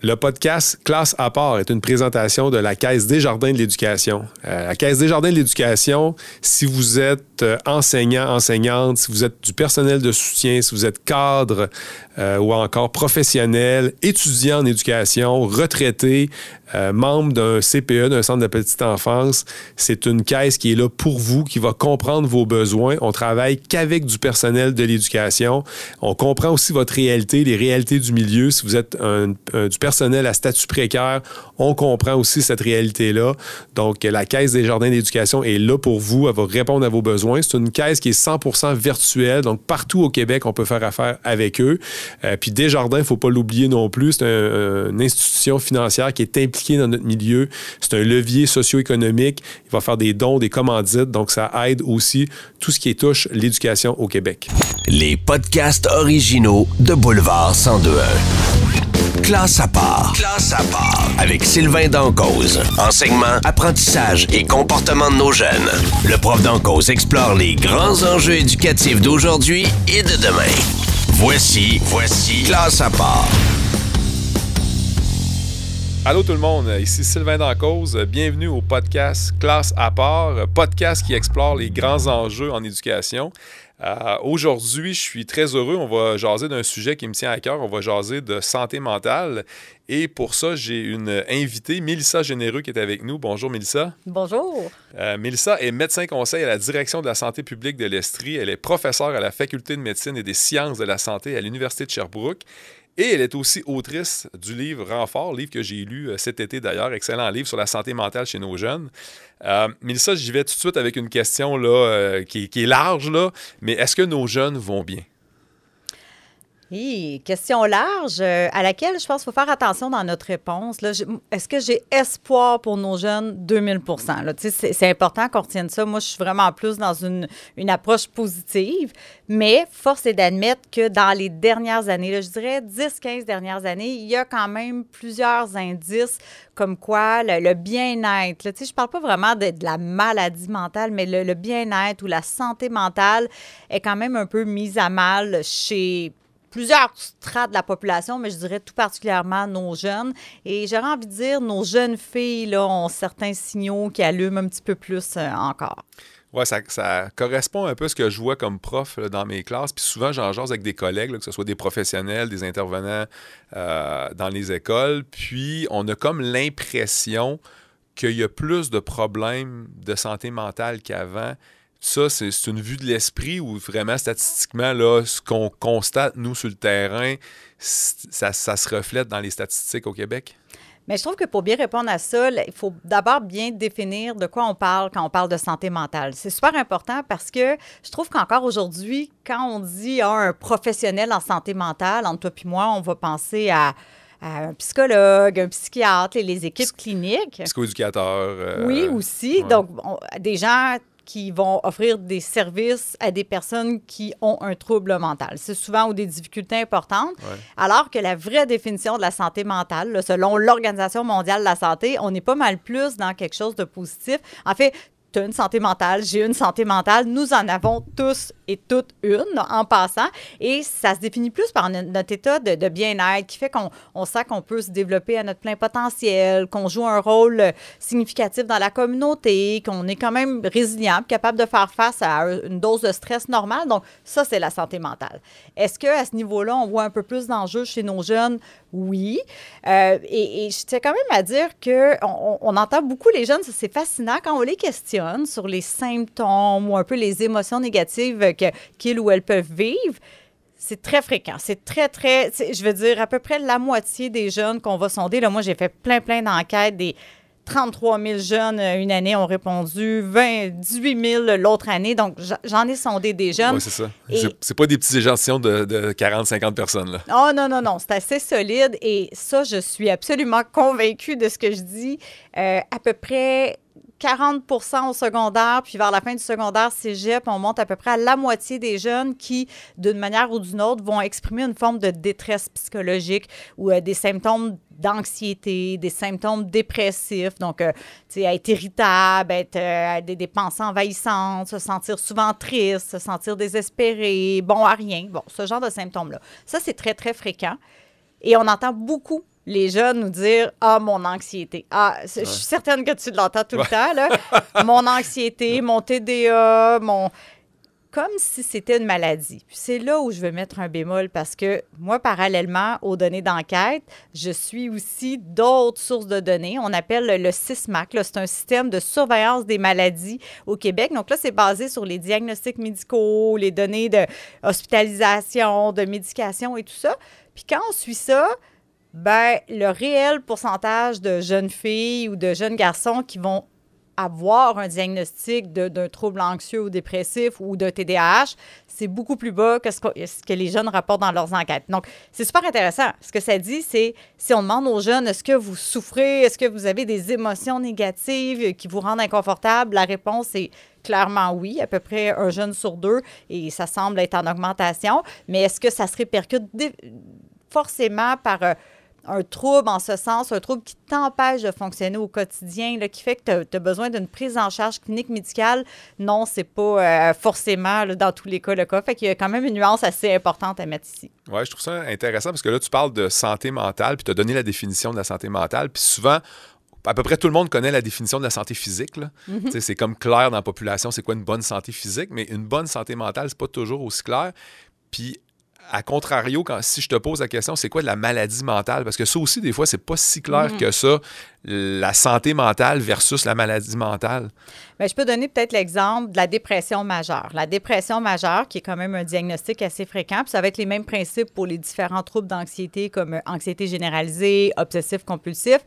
Le podcast Classe à part est une présentation de la Caisse Desjardins de l'éducation. La Caisse Desjardins de l'éducation, si vous êtes enseignant, enseignante, si vous êtes du personnel de soutien, si vous êtes cadre ou encore professionnel, étudiant en éducation, retraité, membre d'un CPE, d'un centre de petite enfance, c'est une caisse qui est là pour vous, qui va comprendre vos besoins. On travaille qu'avec du personnel de l'éducation. On comprend aussi votre réalité, les réalités du milieu. Si vous êtes du personnel à statut précaire, on comprend aussi cette réalité-là. Donc, la Caisse Desjardins d'éducation est là pour vous. Elle va répondre à vos besoins. C'est une caisse qui est 100% virtuelle. Donc, partout au Québec, on peut faire affaire avec eux. Puis Desjardins, il ne faut pas l'oublier non plus. C'est une institution financière qui est impliquée dans notre milieu. C'est un levier socio-économique. Il va faire des dons, des commandites. Donc, ça aide aussi tout ce qui touche l'éducation au Québec. Les podcasts originaux de Boulevard 102.1. Classe à part. Classe à part. Avec Sylvain Dancause. Enseignement, apprentissage et comportement de nos jeunes. Le prof Dancause explore les grands enjeux éducatifs d'aujourd'hui et de demain. Voici Classe à part. Allô tout le monde, ici Sylvain Dancause. Bienvenue au podcast Classe à part, podcast qui explore les grands enjeux en éducation. Aujourd'hui, je suis très heureux. On va jaser d'un sujet qui me tient à cœur. On va jaser de santé mentale. Et pour ça, j'ai une invitée, Mélissa Généreux, qui est avec nous. Bonjour, Mélissa. Bonjour. Mélissa est médecin conseil à la direction de la santé publique de l'Estrie. Elle est professeure à la faculté de médecine et des sciences de la santé à l'Université de Sherbrooke. Et elle est aussi autrice du livre Renfort, livre que j'ai lu cet été d'ailleurs, excellent livre sur la santé mentale chez nos jeunes. Mélissa, j'y vais tout de suite avec une question là, qui est large, là, mais est-ce que nos jeunes vont bien? Oui, question large à laquelle je pense qu'il faut faire attention dans notre réponse. Là, est-ce que j'ai espoir pour nos jeunes? 2000 % là, c'est important qu'on retienne ça. Moi, je suis vraiment plus dans une approche positive, mais force est d'admettre que dans les dernières années, là, je dirais 10-15 dernières années, il y a quand même plusieurs indices comme quoi le bien-être. Là, je ne parle pas vraiment de la maladie mentale, mais le bien-être ou la santé mentale est quand même un peu mise à mal chez plusieurs strates de la population, mais je dirais tout particulièrement nos jeunes. Et j'aurais envie de dire, nos jeunes filles là, ont certains signaux qui allument un petit peu plus encore. Oui, ça correspond un peu à ce que je vois comme prof là, dans mes classes. Puis souvent, j'en jase avec des collègues, là, que ce soit des professionnels, des intervenants dans les écoles. Puis on a comme l'impression qu'il y a plus de problèmes de santé mentale qu'avant. Ça, c'est une vue de l'esprit où vraiment, statistiquement, là, ce qu'on constate, nous, sur le terrain, ça se reflète dans les statistiques au Québec? Mais je trouve que pour bien répondre à ça, il faut d'abord bien définir de quoi on parle quand on parle de santé mentale. C'est super important parce que je trouve qu'encore aujourd'hui, quand on dit un professionnel en santé mentale, entre toi et moi, on va penser à un psychologue, un psychiatre, les équipes cliniques. Psychoéducateur. Oui, aussi. Ouais. Donc, des gens qui vont offrir des services à des personnes qui ont un trouble mental. C'est souvent ou des difficultés importantes, alors que la vraie définition de la santé mentale, là, selon l'Organisation mondiale de la santé, on est pas mal plus dans quelque chose de positif. En fait, tu as une santé mentale, j'ai une santé mentale, nous en avons tous et toutes une en passant, et ça se définit plus par notre état de bien-être qui fait qu'on sent qu'on peut se développer à notre plein potentiel, qu'on joue un rôle significatif dans la communauté, qu'on est quand même résilient, capable de faire face à une dose de stress normale. Donc, ça, c'est la santé mentale. Est-ce qu'à ce niveau-là, on voit un peu plus d'enjeux chez nos jeunes? Oui. Et je tiens quand même à dire qu'on entend beaucoup les jeunes, c'est fascinant quand on les questionne sur les symptômes ou un peu les émotions négatives qu'ils ou elles peuvent vivre. C'est très fréquent. C'est très, je veux dire, à peu près la moitié des jeunes qu'on va sonder. Là, moi, j'ai fait plein d'enquêtes. Des 33 000 jeunes une année ont répondu, 18 000 l'autre année. Donc, j'en ai sondé des jeunes. Oui, c'est ça. C'est pas des petits échantillons de 40-50 personnes. Là. Oh non. C'est assez solide. Et ça, je suis absolument convaincue de ce que je dis. À peu près 40 % au secondaire, puis vers la fin du secondaire, cégep, on monte à peu près à la moitié des jeunes qui, d'une manière ou d'une autre, vont exprimer une forme de détresse psychologique ou des symptômes d'anxiété, des symptômes dépressifs. Donc, tu sais, être irritable, être des pensées envahissantes, se sentir souvent triste, se sentir désespéré, bon à rien. Bon, ce genre de symptômes-là. Ça, c'est très fréquent. Et on entend beaucoup les jeunes nous dire « Ah, mon anxiété. » Ah, je suis certaine que tu l'entends tout le temps, là. Mon anxiété, mon TDA, comme si c'était une maladie. Puis c'est là où je veux mettre un bémol parce que moi, parallèlement aux données d'enquête, je suis aussi d'autres sources de données. On appelle le SISMAC. Là, c'est un système de surveillance des maladies au Québec. Donc là, c'est basé sur les diagnostics médicaux, les données d'hospitalisation, de médication et tout ça. Puis quand on suit ça, le réel pourcentage de jeunes filles ou de jeunes garçons qui vont avoir un diagnostic d'un trouble anxieux ou dépressif ou de TDAH, c'est beaucoup plus bas que ce que les jeunes rapportent dans leurs enquêtes. Donc, c'est super intéressant. Ce que ça dit, c'est si on demande aux jeunes, est-ce que vous souffrez, est-ce que vous avez des émotions négatives qui vous rendent inconfortable, la réponse est clairement oui, à peu près un jeune sur 2, et ça semble être en augmentation. Mais est-ce que ça se répercute forcément par un trouble en ce sens, un trouble qui t'empêche de fonctionner au quotidien, là, qui fait que tu as besoin d'une prise en charge clinique médicale? Non, c'est pas forcément là, dans tous les cas le cas. Fait qu'il y a quand même une nuance assez importante à mettre ici. Oui, je trouve ça intéressant parce que là, tu parles de santé mentale, puis tu as donné la définition de la santé mentale, puis souvent, à peu près tout le monde connaît la définition de la santé physique. Là. Mm-hmm. C'est comme clair dans la population, c'est quoi une bonne santé physique, mais une bonne santé mentale, c'est pas toujours aussi clair. Puis, à contrario, si je te pose la question, c'est quoi de la maladie mentale? Parce que ça aussi, des fois, c'est pas si clair que ça, la santé mentale versus la maladie mentale. Bien, je peux donner peut-être l'exemple de la dépression majeure. La dépression majeure, qui est quand même un diagnostic assez fréquent, puis ça va être les mêmes principes pour les différents troubles d'anxiété comme anxiété généralisée, obsessif-compulsif.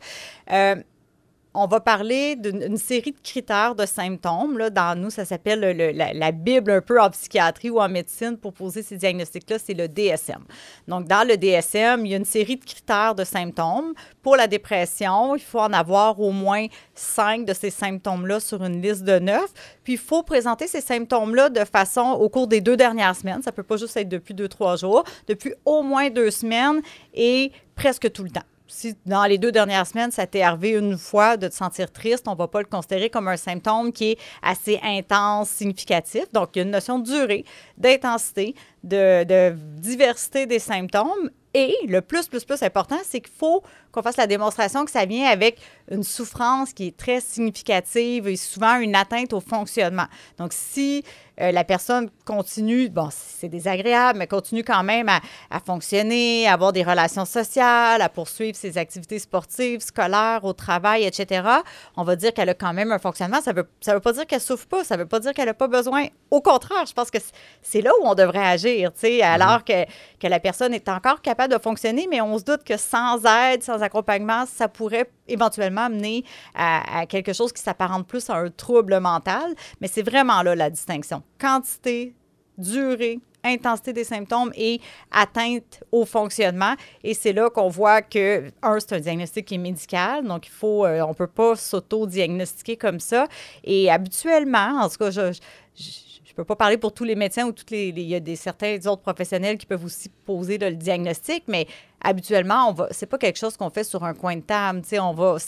On va parler d'une série de critères de symptômes. Là, dans nous, ça s'appelle la Bible un peu en psychiatrie ou en médecine pour poser ces diagnostics-là, c'est le DSM. Donc, dans le DSM, il y a une série de critères de symptômes. Pour la dépression, il faut en avoir au moins 5 de ces symptômes-là sur une liste de 9. Puis, il faut présenter ces symptômes-là de façon au cours des 2 dernières semaines. Ça ne peut pas juste être depuis 2-3 jours, depuis au moins 2 semaines et presque tout le temps. Si dans les 2 dernières semaines, ça t'est arrivé une fois de te sentir triste, on ne va pas le considérer comme un symptôme qui est assez intense, significatif. Donc, il y a une notion de durée, d'intensité, de diversité des symptômes. Et le plus important, c'est qu'il faut qu'on fasse la démonstration que ça vient avec une souffrance qui est très significative et souvent une atteinte au fonctionnement. Donc, si la personne continue, bon, c'est désagréable, mais continue quand même à fonctionner, à avoir des relations sociales, à poursuivre ses activités sportives, scolaires, au travail, etc., on va dire qu'elle a quand même un fonctionnement. Ça veut pas dire qu'elle souffre pas, ça veut pas dire qu'elle n'a pas besoin. Au contraire, je pense que c'est là où on devrait agir, tu sais, alors que la personne est encore capable de fonctionner, mais on se doute que sans aide, sans accompagnement, ça pourrait éventuellement mener à quelque chose qui s'apparente plus à un trouble mental. Mais c'est vraiment là la distinction. Quantité, durée, intensité des symptômes et atteinte au fonctionnement. Et c'est là qu'on voit que, c'est un diagnostic qui est médical, donc on ne peut pas s'auto-diagnostiquer comme ça. Et habituellement, en tout cas, je ne peux pas parler pour tous les médecins ou il y a certains autres professionnels qui peuvent aussi poser le diagnostic, mais habituellement, c'est pas quelque chose qu'on fait sur un coin de table. Si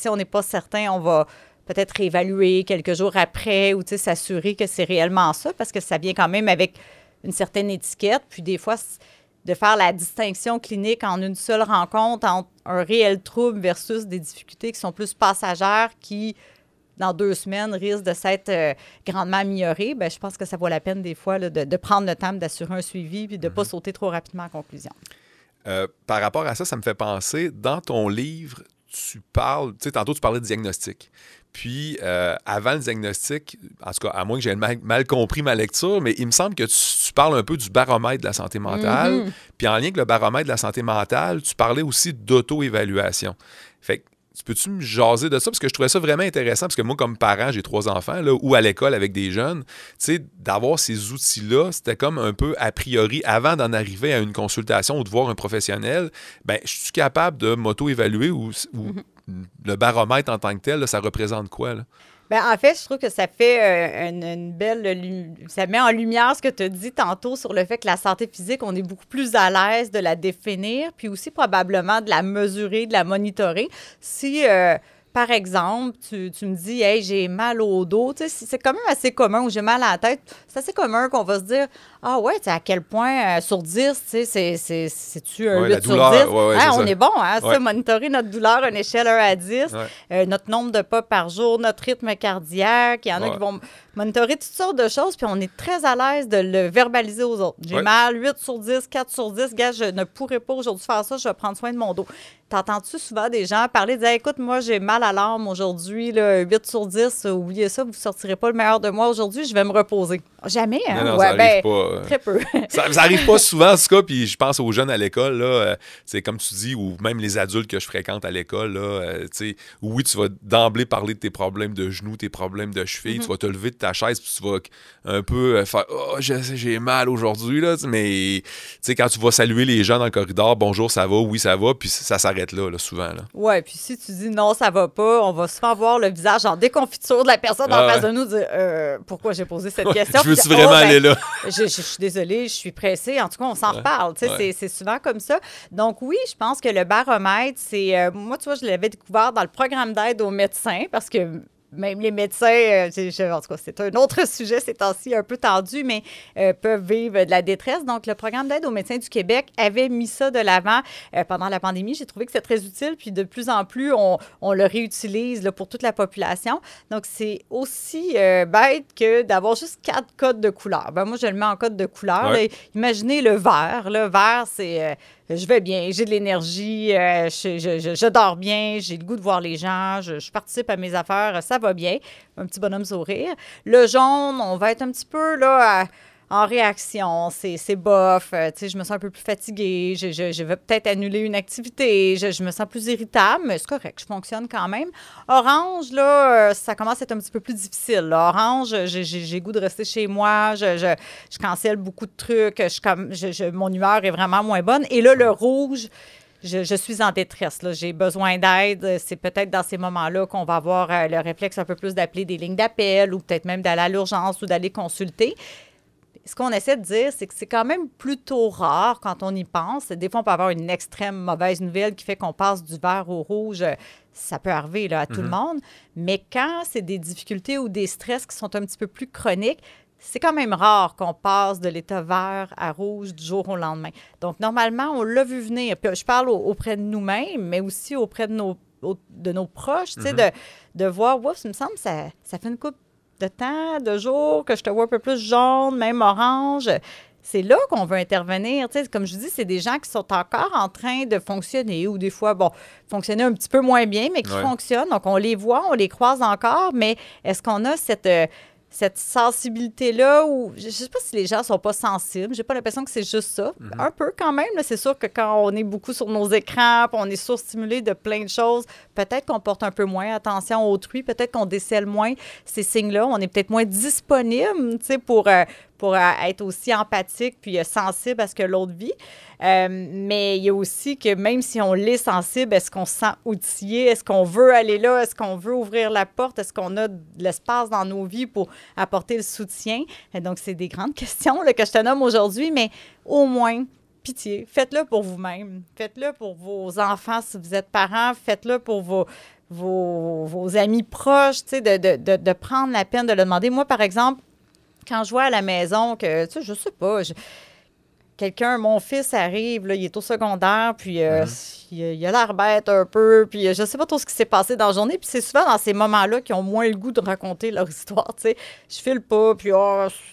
on n'est pas certain, on va peut-être réévaluer quelques jours après ou s'assurer que c'est réellement ça, parce que ça vient quand même avec une certaine étiquette. Puis des fois, de faire la distinction clinique en une seule rencontre entre un réel trouble versus des difficultés qui sont plus passagères, qui, dans 2 semaines, risquent de s'être grandement améliorées, bien, je pense que ça vaut la peine des fois là, de prendre le temps d'assurer un suivi puis de ne pas sauter trop rapidement en conclusion. Par rapport à ça, ça me fait penser, dans ton livre, tu parles, tu sais, tantôt tu parlais de diagnostic. Puis, avant le diagnostic, en tout cas, à moins que j'aie mal compris ma lecture, mais il me semble que tu parles un peu du baromètre de la santé mentale. Mm-hmm. Puis, en lien avec le baromètre de la santé mentale, tu parlais aussi d'auto-évaluation. Fait que, peux-tu me jaser de ça? Parce que je trouvais ça vraiment intéressant, parce que moi, comme parent, j'ai 3 enfants, là, ou à l'école avec des jeunes, tu sais, d'avoir ces outils-là, c'était comme un peu a priori, avant d'en arriver à une consultation ou de voir un professionnel, bien, je suis capable de m'auto-évaluer ou le baromètre en tant que tel, là, ça représente quoi, là? Bien, en fait, je trouve que ça fait une belle... Ça met en lumière ce que tu as dit tantôt sur le fait que la santé physique, on est beaucoup plus à l'aise de la définir, puis aussi probablement de la mesurer, de la monitorer. Si, par exemple, tu me dis, hey, j'ai mal au dos, tu sais, c'est quand même assez commun, ou j'ai mal à la tête, c'est assez commun qu'on va se dire, ah ouais, tu sais, à quel point sur 10, tu sais, c'est-tu un 8 sur 10? On est bon, hein, ça, monitorer notre douleur, une échelle 1 à 10, notre nombre de pas par jour, notre rythme cardiaque, il y en a qui vont monitorer toutes sortes de choses, puis on est très à l'aise de le verbaliser aux autres. J'ai mal, 8 sur 10, 4 sur 10, gars, je ne pourrais pas aujourd'hui faire ça, je vais prendre soin de mon dos. T'entends-tu souvent des gens parler, dire, écoute, moi, j'ai mal à l'âme aujourd'hui, là, 8 sur 10, oubliez ça, vous ne sortirez pas le meilleur de moi aujourd'hui, je vais me reposer. Jamais, hein? Non, ça arrive pas. Très peu. ça arrive pas souvent, en tout cas, puis je pense aux jeunes à l'école, là, c'est comme tu dis, ou même les adultes que je fréquente à l'école, là, oui, tu vas d'emblée parler de tes problèmes de genoux, tes problèmes de cheville, tu vas te lever de ta chaise, puis tu vas un peu faire « Oh, j'ai mal aujourd'hui », là, mais quand tu vas saluer les gens dans le corridor, « Bonjour, ça va? Oui, ça va », puis ça s'arrête là, souvent. Là. Ouais, puis si tu dis « Non, ça va pas », on va souvent voir le visage en déconfiture de la personne en face de nous dire « Pourquoi j'ai posé cette question? » Je veux-tu vraiment aller là? Je suis désolée, je suis pressée. En tout cas, on s'en reparle. C'est souvent comme ça. Donc oui, je pense que le baromètre, c'est... moi, tu vois, je l'avais découvert dans le programme d'aide aux médecins parce que même les médecins, en tout cas, c'est un autre sujet ces temps-ci un peu tendu, mais peuvent vivre de la détresse. Donc, le programme d'aide aux médecins du Québec avait mis ça de l'avant pendant la pandémie. J'ai trouvé que c'est très utile, puis de plus en plus, on le réutilise là, pour toute la population. Donc, c'est aussi bête que d'avoir juste 4 codes de couleur. Ben, moi, je le mets en code de couleur. Là, imaginez le vert. Le vert, c'est... je vais bien, j'ai de l'énergie, je dors bien, j'ai le goût de voir les gens, je participe à mes affaires, ça va bien. Un petit bonhomme sourire. Le jaune, on va être un petit peu là en réaction, c'est bof, je me sens un peu plus fatiguée, je vais peut-être annuler une activité, je me sens plus irritable, mais c'est correct, je fonctionne quand même. Orange, là, ça commence à être un petit peu plus difficile. Là. Orange, j'ai goût de rester chez moi, je cancelle beaucoup de trucs, mon humeur est vraiment moins bonne. Et là, le rouge... Je suis en détresse, là. J'ai besoin d'aide. C'est peut-être dans ces moments-là qu'on va avoir le réflexe un peu plus d'appeler des lignes d'appel ou peut-être même d'aller à l'urgence ou d'aller consulter. Ce qu'on essaie de dire, c'est que c'est quand même plutôt rare quand on y pense. Des fois, on peut avoir une extrême mauvaise nouvelle qui fait qu'on passe du vert au rouge. Ça peut arriver là, à tout le monde. Mais quand c'est des difficultés ou des stress qui sont un petit peu plus chroniques, c'est quand même rare qu'on passe de l'état vert à rouge du jour au lendemain. Donc, normalement, on l'a vu venir. Puis, je parle auprès de nous-mêmes, mais aussi auprès de nos proches, tu sais, de voir, oups, il me semble que ça fait une couple de temps, de jours, que je te vois un peu plus jaune, même orange. C'est là qu'on veut intervenir. Tu sais, comme je dis, c'est des gens qui sont encore en train de fonctionner ou des fois, fonctionner un petit peu moins bien, mais qui fonctionnent. Donc, on les voit, on les croise encore, mais est-ce qu'on a cette sensibilité-là où je ne sais pas si les gens ne sont pas sensibles. J'ai pas l'impression que c'est juste ça. Un peu quand même. Là, c'est sûr que quand on est beaucoup sur nos écrans, on est surstimulé de plein de choses, peut-être qu'on porte un peu moins attention à autrui, peut-être qu'on décèle moins ces signes-là. On est peut-être moins disponible pour être aussi empathique puis sensible à ce que l'autre vit. Mais il y a aussi que même si on l'est sensible, est-ce qu'on se sent outillé? Est-ce qu'on veut aller là? Est-ce qu'on veut ouvrir la porte? Est-ce qu'on a de l'espace dans nos vies pour apporter le soutien? Et donc, c'est des grandes questions là, que je te nomme aujourd'hui, mais au moins, pitié, faites-le pour vous-même. Faites-le pour vos enfants si vous êtes parents. Faites-le pour vos amis proches, de prendre la peine de le demander. Moi, par exemple, quand je vois à la maison que, tu sais, je sais pas, mon fils arrive, là, il est au secondaire, puis il a l'air bête un peu, puis je sais pas trop ce qui s'est passé dans la journée, puis c'est souvent dans ces moments-là qu'ils ont moins le goût de raconter leur histoire, tu sais. Je file pas, puis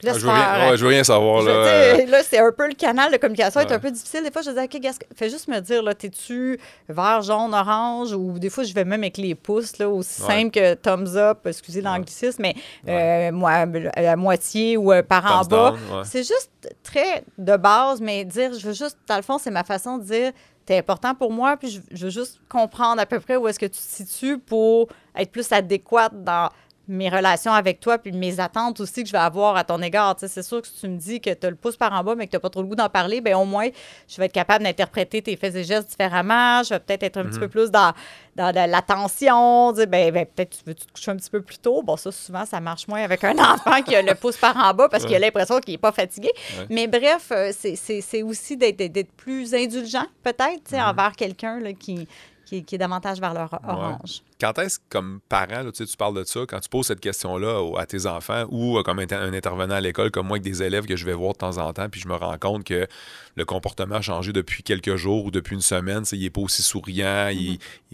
laisse faire. Je veux rien savoir, là. Là, c'est un peu le canal de communication est un peu difficile. Des fois, je dis, OK, fais juste me dire, là, t'es-tu vert, jaune, orange, ou des fois, je vais même avec les pouces, là, aussi simple que thumbs up, excusez l'anglicisme, mais moi, à moitié ou par en bas. C'est juste très de base, mais dire, je veux juste, dans le fond, c'est ma façon de dire, t'es important pour moi, puis je veux juste comprendre à peu près où est-ce que tu te situes pour être plus adéquate dans mes relations avec toi, puis mes attentes aussi que je vais avoir à ton égard. Tu sais, c'est sûr que si tu me dis que tu as le pouce par en bas, mais que tu n'as pas trop le goût d'en parler, bien au moins, je vais être capable d'interpréter tes faits et gestes différemment. Je vais peut-être être un petit peu plus dans l'attention. Dire, peut-être tu veux te coucher un petit peu plus tôt. Bon, ça, souvent, ça marche moins avec un enfant qui a le pouce par en bas parce qu'il a l'impression qu'il n'est pas fatigué. Mais bref, c'est aussi d'être plus indulgent, peut-être, envers quelqu'un là, qui qui est davantage vers leur orange. Quand est-ce, comme parent, là, tu parles de ça, quand tu poses cette question-là à tes enfants ou comme un intervenant à l'école comme moi avec des élèves que je vais voir de temps en temps, puis je me rends compte que le comportement a changé depuis quelques jours ou depuis une semaine, il n'est pas aussi souriant,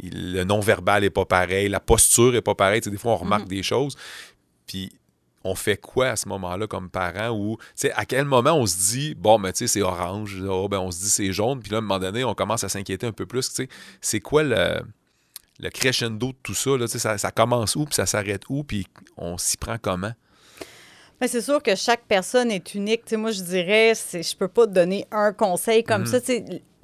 le non-verbal n'est pas pareil, la posture n'est pas pareille. Des fois, on remarque des choses. Puis on fait quoi à ce moment-là comme parent ou à quel moment on se dit bon mais c'est orange, on se dit c'est jaune, puis là à un moment donné on commence à s'inquiéter un peu plus, c'est quoi le crescendo de tout ça, là, ça commence où puis ça s'arrête où puis on s'y prend comment? Mais c'est sûr que chaque personne est unique. Moi je dirais je peux pas te donner un conseil comme ça.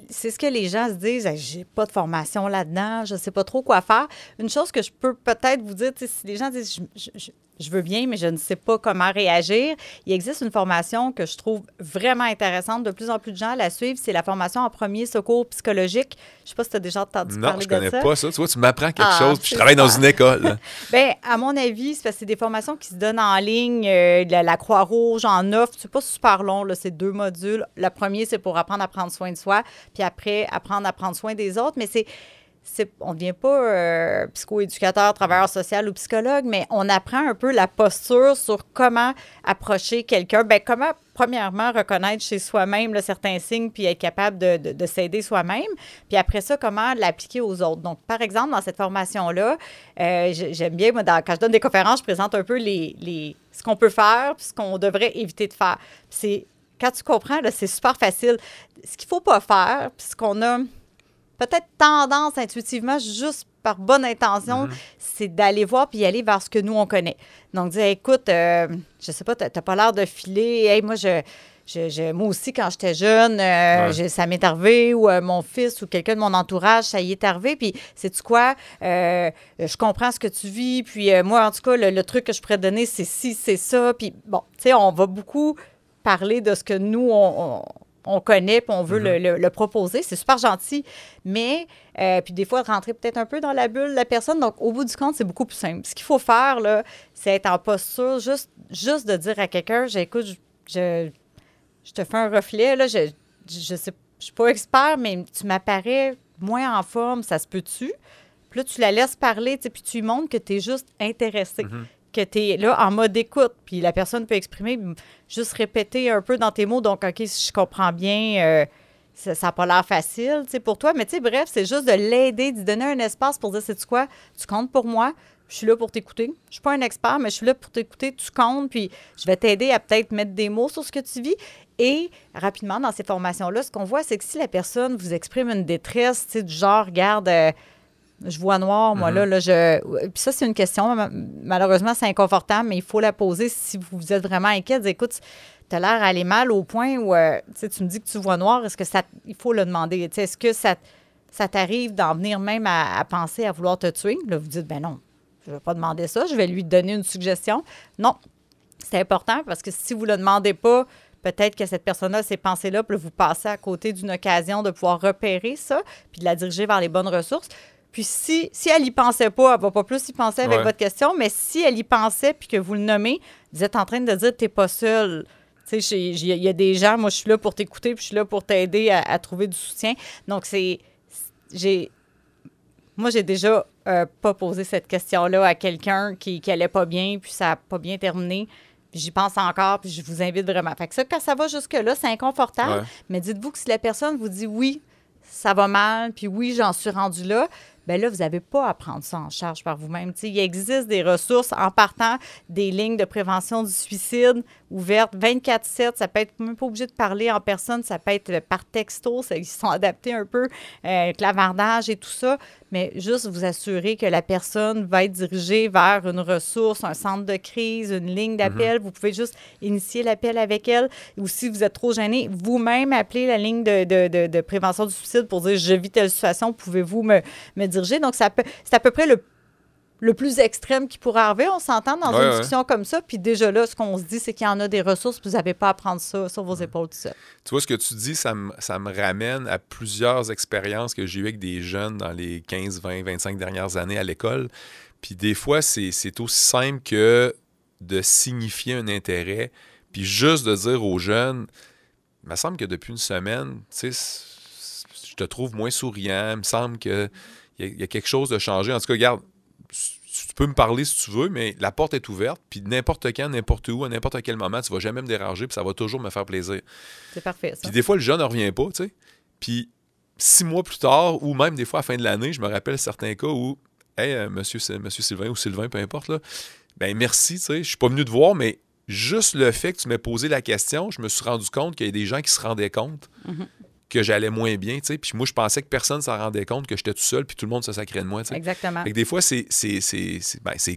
C'est ce que les gens se disent, j'ai pas de formation là-dedans, je sais pas trop quoi faire. Une chose que je peux peut-être vous dire, si les gens disent je veux bien, mais je ne sais pas comment réagir, il existe une formation que je trouve vraiment intéressante. De plus en plus de gens la suivent. C'est la formation en premier secours psychologique. Je sais pas si tu as déjà entendu parler de ça. Non, je connais pas ça. Tu vois, tu m'apprends quelque chose, puis je travaille dans une école. Bien, à mon avis, c'est des formations qui se donnent en ligne. La Croix-Rouge en offre. C'est pas super long, là, c'est 2 modules. Le premier, c'est pour apprendre à prendre soin de soi, puis après, apprendre à prendre soin des autres. Mais on ne devient pas psychoéducateur, travailleur social ou psychologue, mais on apprend un peu la posture sur comment approcher quelqu'un. Bien, comment, premièrement, reconnaître chez soi-même là, certains signes puis être capable de s'aider soi-même. Puis après ça, comment l'appliquer aux autres. Donc, par exemple, dans cette formation-là, j'aime bien, moi, quand je donne des conférences, je présente un peu ce qu'on peut faire puis ce qu'on devrait éviter de faire. Puis quand tu comprends, là, c'est super facile. Ce qu'il ne faut pas faire, puis ce qu'on a peut-être tendance intuitivement, juste par bonne intention, c'est d'aller voir puis aller vers ce que nous, on connaît. Donc, dire, écoute, je sais pas, t'as pas l'air de filer. Hey, moi, moi aussi, quand j'étais jeune, ça m'est arrivé, ou mon fils ou quelqu'un de mon entourage, ça y est arrivé. Puis, sais-tu quoi? Je comprends ce que tu vis. Puis, moi, en tout cas, le truc que je pourrais te donner, c'est ci, c'est ça. Puis, bon, tu sais, on va beaucoup parler de ce que nous, on connaît puis on veut le proposer. C'est super gentil. Mais, puis des fois, rentrer peut-être un peu dans la bulle de la personne. Donc, au bout du compte, c'est beaucoup plus simple. Ce qu'il faut faire, là, c'est être en posture, juste de dire à quelqu'un, écoute, je te fais un reflet, là, je sais, je suis pas expert, mais tu m'apparais moins en forme, ça se peut-tu? Puis là, tu la laisses parler, puis tu lui montres que tu es juste intéressé. Que tu es là en mode écoute, puis la personne peut exprimer, juste répéter un peu dans tes mots. Donc, OK, si je comprends bien, ça n'a pas l'air facile pour toi. Mais bref, c'est juste de l'aider, d'y donner un espace pour dire, sais-tu quoi, tu comptes pour moi, je suis là pour t'écouter. Je suis pas un expert, mais je suis là pour t'écouter, tu comptes, puis je vais t'aider à peut-être mettre des mots sur ce que tu vis. Et rapidement, dans ces formations-là, ce qu'on voit, c'est que si la personne vous exprime une détresse, du genre, regarde... je vois noir, moi, là, puis ça, c'est une question, malheureusement, c'est inconfortable, mais il faut la poser si vous êtes vraiment inquiète. Écoute, tu as l'air à aller mal au point où, tu me dis que tu vois noir, est-ce que il faut le demander? Est-ce que ça t'arrive d'en venir même à penser à vouloir te tuer? Là, vous dites, ben non, je ne vais pas demander ça, je vais lui donner une suggestion. Non, c'est important parce que si vous ne le demandez pas, peut-être que cette personne-là, ces pensées-là, puis vous passez à côté d'une occasion de pouvoir repérer ça, puis de la diriger vers les bonnes ressources. Puis si elle n'y pensait pas, elle ne va pas plus y penser avec votre question, mais si elle y pensait puis que vous le nommez, vous êtes en train de dire « t'es pas seul ». Tu sais, il y a des gens, moi, je suis là pour t'écouter puis je suis là pour t'aider à trouver du soutien. Donc, moi, j'ai déjà pas posé cette question-là à quelqu'un qui allait pas bien puis ça n'a pas bien terminé. Puis j'y pense encore puis je vous invite vraiment. Fait que ça, quand ça va jusque-là, c'est inconfortable, mais dites-vous que si la personne vous dit « oui, ça va mal, puis oui, j'en suis rendu là », bien là, vous n'avez pas à prendre ça en charge par vous-même. T'sais, il existe des ressources en partant des lignes de prévention du suicide ouvertes 24/7. Ça peut être même pas obligé de parler en personne, ça peut être par texto. Ils sont adaptés un peu, clavardage et tout ça. Mais juste vous assurer que la personne va être dirigée vers une ressource, un centre de crise, une ligne d'appel. Vous pouvez juste initier l'appel avec elle. Ou si vous êtes trop gêné, vous-même appelez la ligne de prévention du suicide pour dire « je vis telle situation, pouvez-vous me diriger ». Donc, c'est à peu près le plus extrême qui pourrait arriver. On s'entend dans une discussion comme ça. Puis déjà là, ce qu'on se dit, c'est qu'il y en a des ressources, puis vous n'avez pas à prendre ça sur vos épaules tout seul. Tu vois, ce que tu dis, ça me ramène à plusieurs expériences que j'ai eues avec des jeunes dans les 15, 20, 25 dernières années à l'école. Puis des fois, c'est aussi simple que de signifier un intérêt, puis juste de dire aux jeunes, il me semble que depuis une semaine, tu sais, je te trouve moins souriant, il me semble que il y a quelque chose de changé. En tout cas, regarde, tu peux me parler si tu veux, mais la porte est ouverte, puis n'importe quand, n'importe où, à n'importe quel moment, tu vas jamais me déranger, puis ça va toujours me faire plaisir. C'est parfait, ça. Puis des fois, le jeune ne revient pas, tu sais. Puis 6 mois plus tard, ou même des fois à la fin de l'année, je me rappelle certains cas où, hey, monsieur Sylvain ou Sylvain, peu importe, là, ben merci, tu sais, je suis pas venu te voir, mais juste le fait que tu m'aies posé la question, je me suis rendu compte qu'il y a des gens qui se rendaient compte que j'allais moins bien, tu sais. Puis moi, je pensais que personne ne s'en rendait compte, que j'étais tout seul, puis tout le monde se sacrait de moi, tu sais. Exactement. Fait que des fois, c'est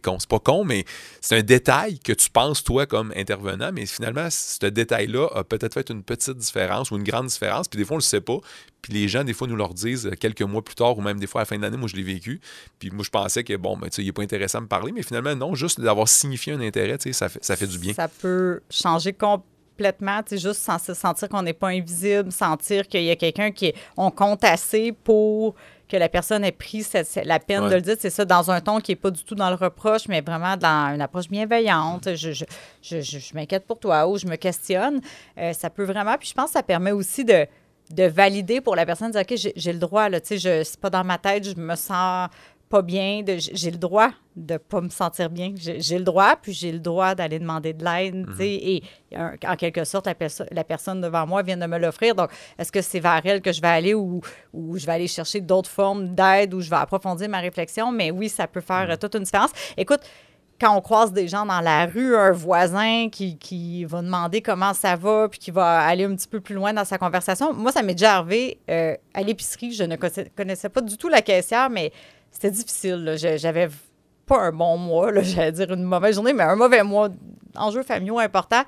con. C'est pas con, mais c'est un détail que tu penses, toi, comme intervenant, mais finalement, ce détail-là a peut-être fait une petite différence ou une grande différence, puis des fois, on le sait pas. Puis les gens, des fois, nous leur disent quelques mois plus tard, ou même des fois à la fin de l'année, moi, je l'ai vécu. Puis moi, je pensais que, bon, ben, tu sais, il n'est pas intéressant à me parler, mais finalement, non, juste d'avoir signifié un intérêt, tu sais, ça fait du bien. Ça peut changer complètement, tu sais, juste sentir qu'on n'est pas invisible, sentir qu'il y a quelqu'un on compte assez pour que la personne ait pris la peine de le dire. C'est ça, dans un ton qui n'est pas du tout dans le reproche, mais vraiment dans une approche bienveillante. Je m'inquiète pour toi ou je me questionne. Ça peut vraiment, puis je pense que ça permet aussi de valider pour la personne, de dire, OK, j'ai le droit, là, tu sais, c'est pas dans ma tête, je me sens pas bien, j'ai le droit de pas me sentir bien. J'ai le droit, puis j'ai le droit d'aller demander de l'aide, tu sais, et en quelque sorte, la personne devant moi vient de me l'offrir. Donc, est-ce que c'est vers elle que je vais aller ou je vais aller chercher d'autres formes d'aide ou je vais approfondir ma réflexion? Mais oui, ça peut faire toute une différence. Écoute, quand on croise des gens dans la rue, un voisin qui va demander comment ça va puis qui va aller un petit peu plus loin dans sa conversation, moi, ça m'est déjà arrivé à l'épicerie. Je ne connaissais pas du tout la caissière, mais c'était difficile, là. J'avais pas un bon mois, là, j'allais dire une mauvaise journée, mais un mauvais mois, enjeux familiaux importants.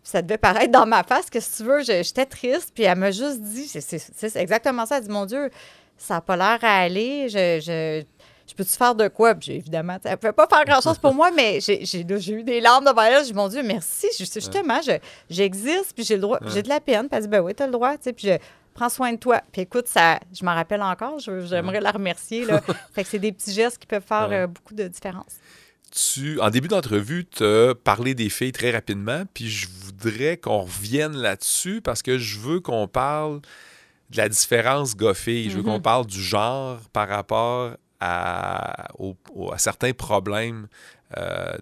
Ça devait paraître dans ma face, que si tu veux, j'étais triste, puis elle m'a juste dit, c'est exactement ça, elle dit, mon Dieu, ça n'a pas l'air à aller, je peux-tu faire de quoi? Puis évidemment, elle ne pouvait pas faire grand-chose pour moi, mais j'ai eu des larmes devant elle. J'ai dit, mon Dieu, merci, justement, j'existe, puis j'ai le droit, j'ai de la peine. Puis elle dit, ben oui, tu as le droit, tu sais, puis prends soin de toi. Puis écoute, je m'en rappelle encore, j'aimerais la remercier, là. Fait que c'est des petits gestes qui peuvent faire beaucoup de différence. En début d'entrevue, tu as parlé des filles très rapidement, puis je voudrais qu'on revienne là-dessus parce que je veux qu'on parle de la différence gars-filles. Je veux qu'on parle du genre par rapport à certains problèmes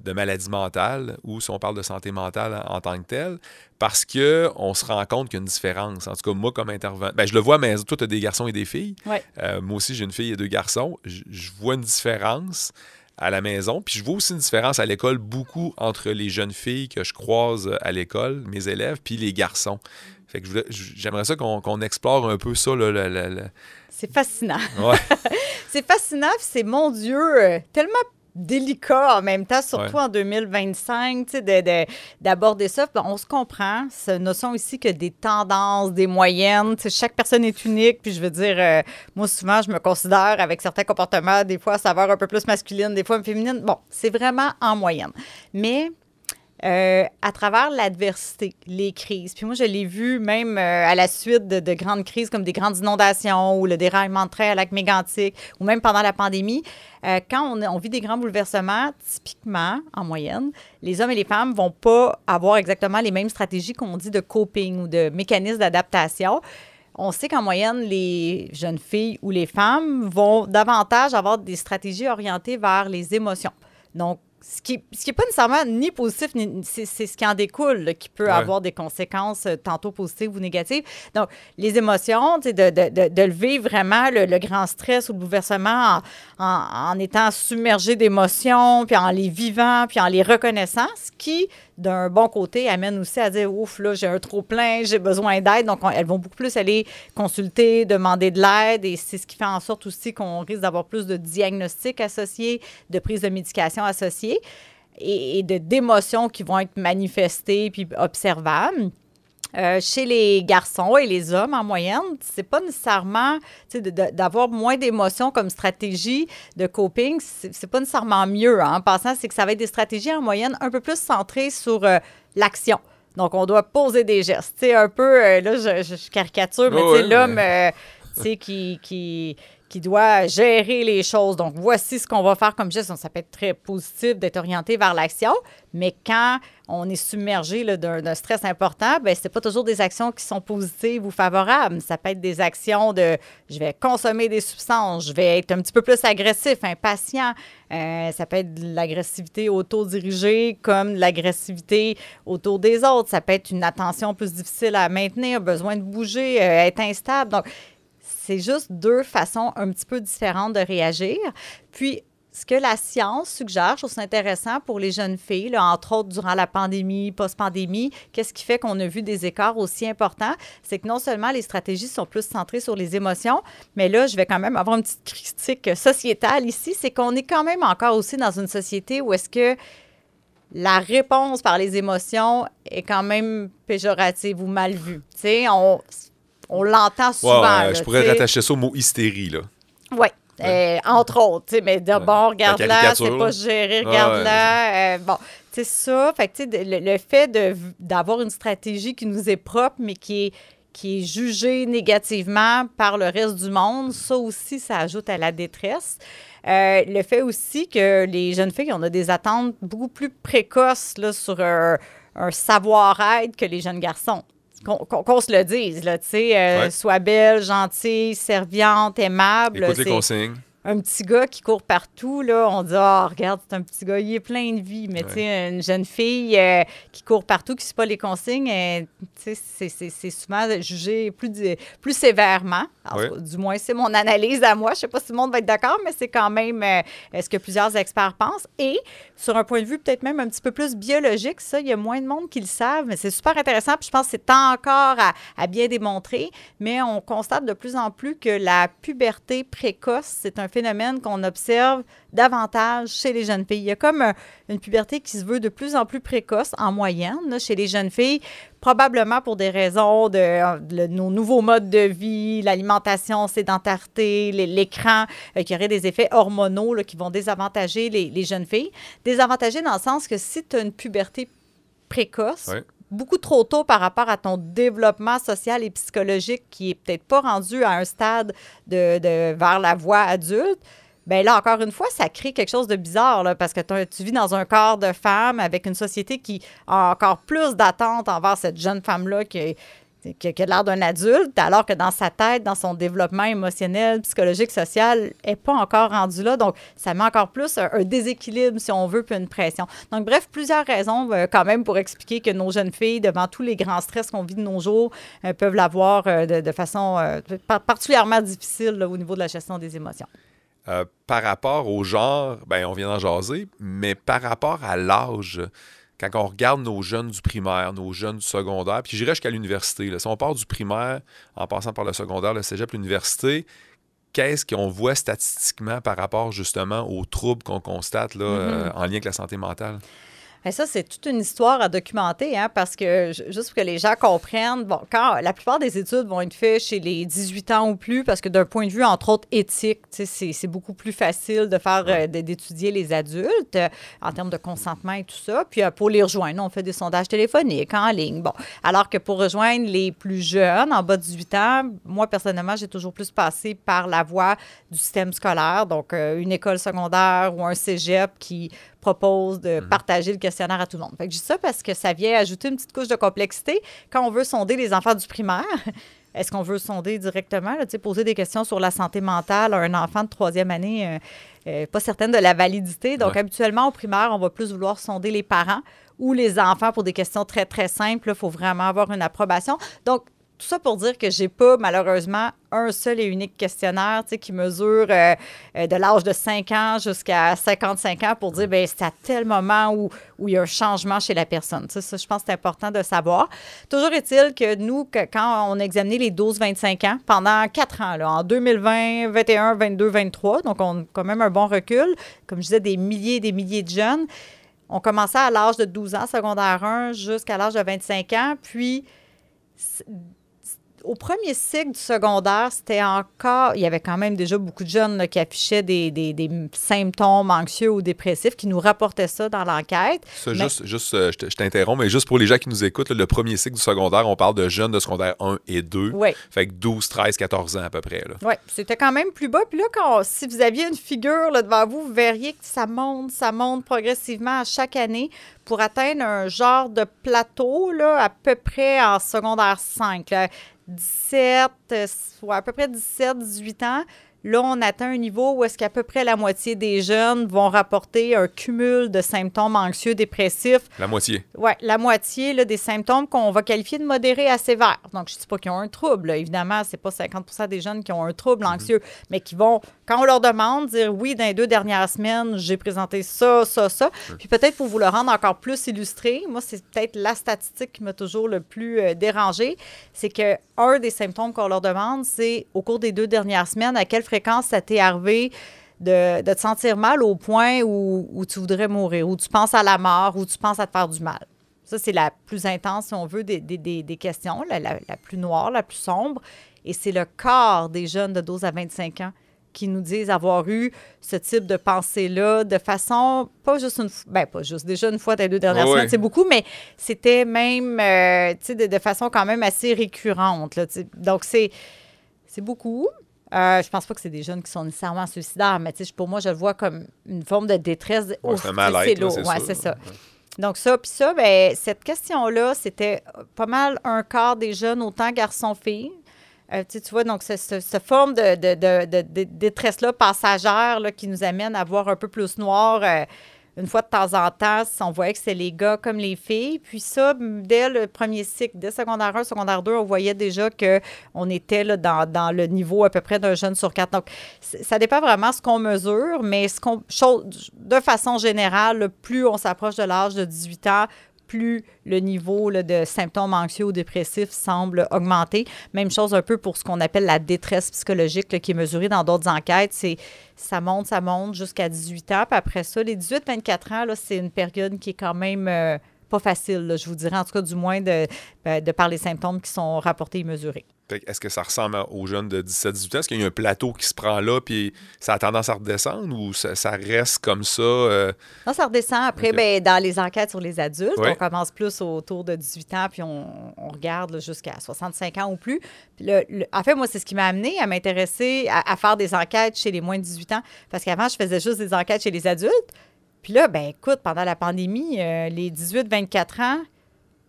de maladie mentale ou si on parle de santé mentale en tant que telle, parce qu'on se rend compte qu'il y a une différence. En tout cas, moi, comme intervenant, je le vois, mais toi, tu as des garçons et des filles. Ouais. Moi aussi, j'ai une fille et 2 garçons. Je vois une différence à la maison, puis je vois aussi une différence à l'école beaucoup entre les jeunes filles que je croise à l'école, mes élèves, puis les garçons. Fait que j'aimerais ça qu'on explore un peu ça, là. C'est fascinant. Ouais. C'est fascinant, puis c'est, mon Dieu, tellement délicat en même temps, surtout en 2025, tu sais, d'aborder ça. Puis on se comprend, cette notion ici que des tendances, des moyennes, tu sais, chaque personne est unique. Puis je veux dire, moi, souvent, je me considère avec certains comportements, des fois, à saveur un peu plus masculine, des fois féminine. Bon, c'est vraiment en moyenne. Mais à travers l'adversité, les crises. Puis moi, je l'ai vu même à la suite de grandes crises comme des grandes inondations ou le déraillement de train à lac Mégantic ou même pendant la pandémie. Quand on vit des grands bouleversements, typiquement, en moyenne, les hommes et les femmes ne vont pas avoir exactement les mêmes stratégies qu'on dit de coping ou de mécanismes d'adaptation. On sait qu'en moyenne, les jeunes filles ou les femmes vont davantage avoir des stratégies orientées vers les émotions. Donc, ce qui est pas nécessairement ni positif, c'est ce qui en découle là, qui peut avoir des conséquences tantôt positives ou négatives. Donc, les émotions, de lever vraiment le grand stress ou le bouleversement en étant submergé d'émotions, puis en les vivant, puis en les reconnaissant, ce qui, d'un bon côté, amène aussi à dire « Ouf, là, j'ai un trop-plein, j'ai besoin d'aide. » Donc, elles vont beaucoup plus aller consulter, demander de l'aide, et c'est ce qui fait en sorte aussi qu'on risque d'avoir plus de diagnostics associés, de prise de médication associée et d'émotions qui vont être manifestées puis observables. Chez les garçons et les hommes, en moyenne, c'est pas nécessairement d'avoir moins d'émotions comme stratégie de coping, c'est pas nécessairement mieux. Hein, en passant, c'est que ça va être des stratégies en moyenne un peu plus centrées sur l'action. Donc, on doit poser des gestes. Un peu, là, je caricature, mais l'homme qui qui doit gérer les choses. Donc, voici ce qu'on va faire comme geste. Donc, ça peut être très positif d'être orienté vers l'action, mais quand on est submergé là, d'un stress important, bien, c'est pas toujours des actions qui sont positives ou favorables. Ça peut être des actions de « je vais consommer des substances, je vais être un petit peu plus agressif, impatient ». Ça peut être de l'agressivité autodirigée comme de l'agressivité autour des autres. Ça peut être une attention plus difficile à maintenir, besoin de bouger, être instable. Donc, c'est juste deux façons un petit peu différentes de réagir. Puis, ce que la science suggère, je trouve ça intéressant pour les jeunes filles, là, entre autres durant la pandémie, post-pandémie, qu'est-ce qui fait qu'on a vu des écarts aussi importants? C'est que non seulement les stratégies sont plus centrées sur les émotions, mais là, je vais quand même avoir une petite critique sociétale ici, c'est qu'on est quand même encore aussi dans une société où est-ce que la réponse par les émotions est quand même péjorative ou mal vue. Tu sais, on l'entend souvent. Là, je pourrais rattacher ça au mot hystérie, là. Oui. Entre autres, mais bon, regarde-la, c'est pas géré, regarde-la. Bon, c'est ça. Fait que, le fait d'avoir une stratégie qui nous est propre, mais qui est jugée négativement par le reste du monde, ça aussi, ça ajoute à la détresse. Le fait aussi que les jeunes filles, on a des attentes beaucoup plus précoces là, sur un savoir-être que les jeunes garçons. Qu'on se le dise, là, tu sais, sois belle, gentille, serviante, aimable. Écoute les consignes. Un petit gars qui court partout, là, on dit « Ah, regarde, c'est un petit gars, il est plein de vie. » Mais tu sais, une jeune fille qui court partout, qui ne suit pas les consignes, tu sais, c'est souvent jugé plus sévèrement. Alors, du moins, c'est mon analyse à moi. Je ne sais pas si tout le monde va être d'accord, mais c'est quand même ce que plusieurs experts pensent. Et sur un point de vue peut-être même un petit peu plus biologique, ça, il y a moins de monde qui le savent, mais c'est super intéressant. Puis je pense que c'est encore à bien démontrer, mais on constate de plus en plus que la puberté précoce, c'est un phénomène qu'on observe davantage chez les jeunes filles. Il y a comme une puberté qui se veut de plus en plus précoce en moyenne là, chez les jeunes filles, probablement pour des raisons de nos nouveaux modes de vie, l'alimentation, sédentarité, l'écran, qui aurait des effets hormonaux là, qui vont désavantager les jeunes filles. Désavantager dans le sens que si tu as une puberté précoce, beaucoup trop tôt par rapport à ton développement social et psychologique qui est peut-être pas rendu à un stade vers la voie adulte, bien là, encore une fois, ça crée quelque chose de bizarre là, parce que tu vis dans un corps de femme avec une société qui a encore plus d'attentes envers cette jeune femme-là qui a l'air d'un adulte, alors que dans sa tête, dans son développement émotionnel, psychologique, social, n'est pas encore rendu là. Donc, ça met encore plus un déséquilibre, si on veut, puis une pression. Donc, bref, plusieurs raisons quand même pour expliquer que nos jeunes filles, devant tous les grands stress qu'on vit de nos jours, peuvent l'avoir de façon particulièrement difficile là, au niveau de la gestion des émotions. Par rapport au genre, bien, on vient d'en jaser, mais par rapport à l'âge, quand on regarde nos jeunes du primaire, nos jeunes du secondaire, puis j'irais jusqu'à l'université, là, si on part du primaire en passant par le secondaire, le cégep, l'université, qu'est-ce qu'on voit statistiquement par rapport justement aux troubles qu'on constate là, en lien avec la santé mentale? Et ça, c'est toute une histoire à documenter, hein, parce que, juste pour que les gens comprennent, bon, quand la plupart des études vont être faites chez les 18 ans ou plus, parce que d'un point de vue, entre autres, éthique, c'est beaucoup plus facile de faire d'étudier les adultes en termes de consentement et tout ça. Puis pour les rejoindre, on fait des sondages téléphoniques en ligne. Bon, alors que pour rejoindre les plus jeunes, en bas de 18 ans, moi, personnellement, j'ai toujours plus passé par la voie du système scolaire, donc une école secondaire ou un cégep qui propose de partager le questionnaire à tout le monde. Fait que je dis ça parce que ça vient ajouter une petite couche de complexité quand on veut sonder les enfants du primaire. Est-ce qu'on veut sonder directement, là, poser des questions sur la santé mentale à un enfant de 3e année, pas certaine de la validité. Donc, habituellement, au primaire, on va plus vouloir sonder les parents ou les enfants pour des questions très, très simples. Il faut vraiment avoir une approbation. Donc, tout ça pour dire que j'ai pas, malheureusement, un seul et unique questionnaire qui mesure de l'âge de 5 ans jusqu'à 55 ans pour dire, bien, c'est à tel moment où il y a un changement chez la personne. Ça, je pense que c'est important de savoir. Toujours est-il que nous, quand on a examiné les 12-25 ans, pendant 4 ans, là, en 2020, 21, 22, 23, donc on a quand même un bon recul, comme je disais, des milliers et des milliers de jeunes, on commençait à l'âge de 12 ans, secondaire 1, jusqu'à l'âge de 25 ans, puis au premier cycle du secondaire, c'était encore... Il y avait quand même déjà beaucoup de jeunes là, qui affichaient des symptômes anxieux ou dépressifs, qui nous rapportaient ça dans l'enquête. Ça, je t'interromps, mais juste pour les gens qui nous écoutent, là, le premier cycle du secondaire, on parle de jeunes de secondaire 1 et 2. Oui. Fait que 12, 13, 14 ans à peu près. Oui, c'était quand même plus bas. Puis là, si vous aviez une figure là, devant vous, vous verriez que ça monte progressivement à chaque année pour atteindre un genre de plateau là, à peu près en secondaire 5. Là. 17, à peu près 17, 18 ans. Là, on atteint un niveau où est-ce qu'à peu près la moitié des jeunes vont rapporter un cumul de symptômes anxieux, dépressifs. La moitié. Oui, la moitié là, des symptômes qu'on va qualifier de modérés à sévères. Donc, je ne dis pas qu'ils ont un trouble. Là. Évidemment, ce n'est pas 50 des jeunes qui ont un trouble anxieux, mais qui vont, quand on leur demande, dire oui, dans les 2 dernières semaines, j'ai présenté ça. Puis peut-être pour vous le rendre encore plus illustré, moi, c'est peut-être la statistique qui m'a toujours le plus dérangé, c'est qu'un des symptômes qu'on leur demande, c'est au cours des 2 dernières semaines, à quelle fréquence ça t'est arrivé de te sentir mal au point où tu voudrais mourir, où tu penses à la mort, où tu penses à te faire du mal. Ça, c'est la plus intense, si on veut, des questions, la plus noire, la plus sombre. Et c'est le quart des jeunes de 12 à 25 ans qui nous disent avoir eu ce type de pensée-là de façon, pas juste déjà une fois dans les 2 dernières semaines, c'est beaucoup, mais c'était même, de façon quand même assez récurrente. Là, donc, c'est beaucoup. Je pense pas que c'est des jeunes qui sont nécessairement suicidaires, mais pour moi, je le vois comme une forme de détresse. C'est un mal-être, là, c'est ça. C'est ça. Donc ça, puis ça, ben, cette question-là, c'était pas mal un quart des jeunes, autant garçons-filles. Tu vois, donc cette forme de détresse-là passagère là, qui nous amène à voir un peu plus noir une fois de temps en temps, on voyait que c'était les gars comme les filles. Puis ça, dès le premier cycle, dès secondaire 1, secondaire 2, on voyait déjà qu'on était là, dans le niveau à peu près d'un jeune sur 4. Donc, ça dépend vraiment de ce qu'on mesure, mais de façon générale, plus on s'approche de l'âge de 18 ans, plus le niveau là, de symptômes anxieux ou dépressifs semble augmenter. Même chose un peu pour ce qu'on appelle la détresse psychologique là, qui est mesurée dans d'autres enquêtes. Ça monte jusqu'à 18 ans. Puis après ça, les 18-24 ans, là, c'est une période qui est quand même pas facile, là, je vous dirais, en tout cas du moins de par les symptômes qui sont rapportés et mesurés. Est-ce que ça ressemble aux jeunes de 17-18 ans? Est-ce qu'il y a un plateau qui se prend là puis ça a tendance à redescendre ou ça reste comme ça? Non, ça redescend. Après, okay. Dans les enquêtes sur les adultes, oui. On commence plus autour de 18 ans puis on regarde là, jusqu'à 65 ans ou plus. Puis en fait, moi, c'est ce qui m'a amené à m'intéresser à faire des enquêtes chez les moins de 18 ans parce qu'avant, je faisais juste des enquêtes chez les adultes. Puis là, écoute, pendant la pandémie, les 18-24 ans,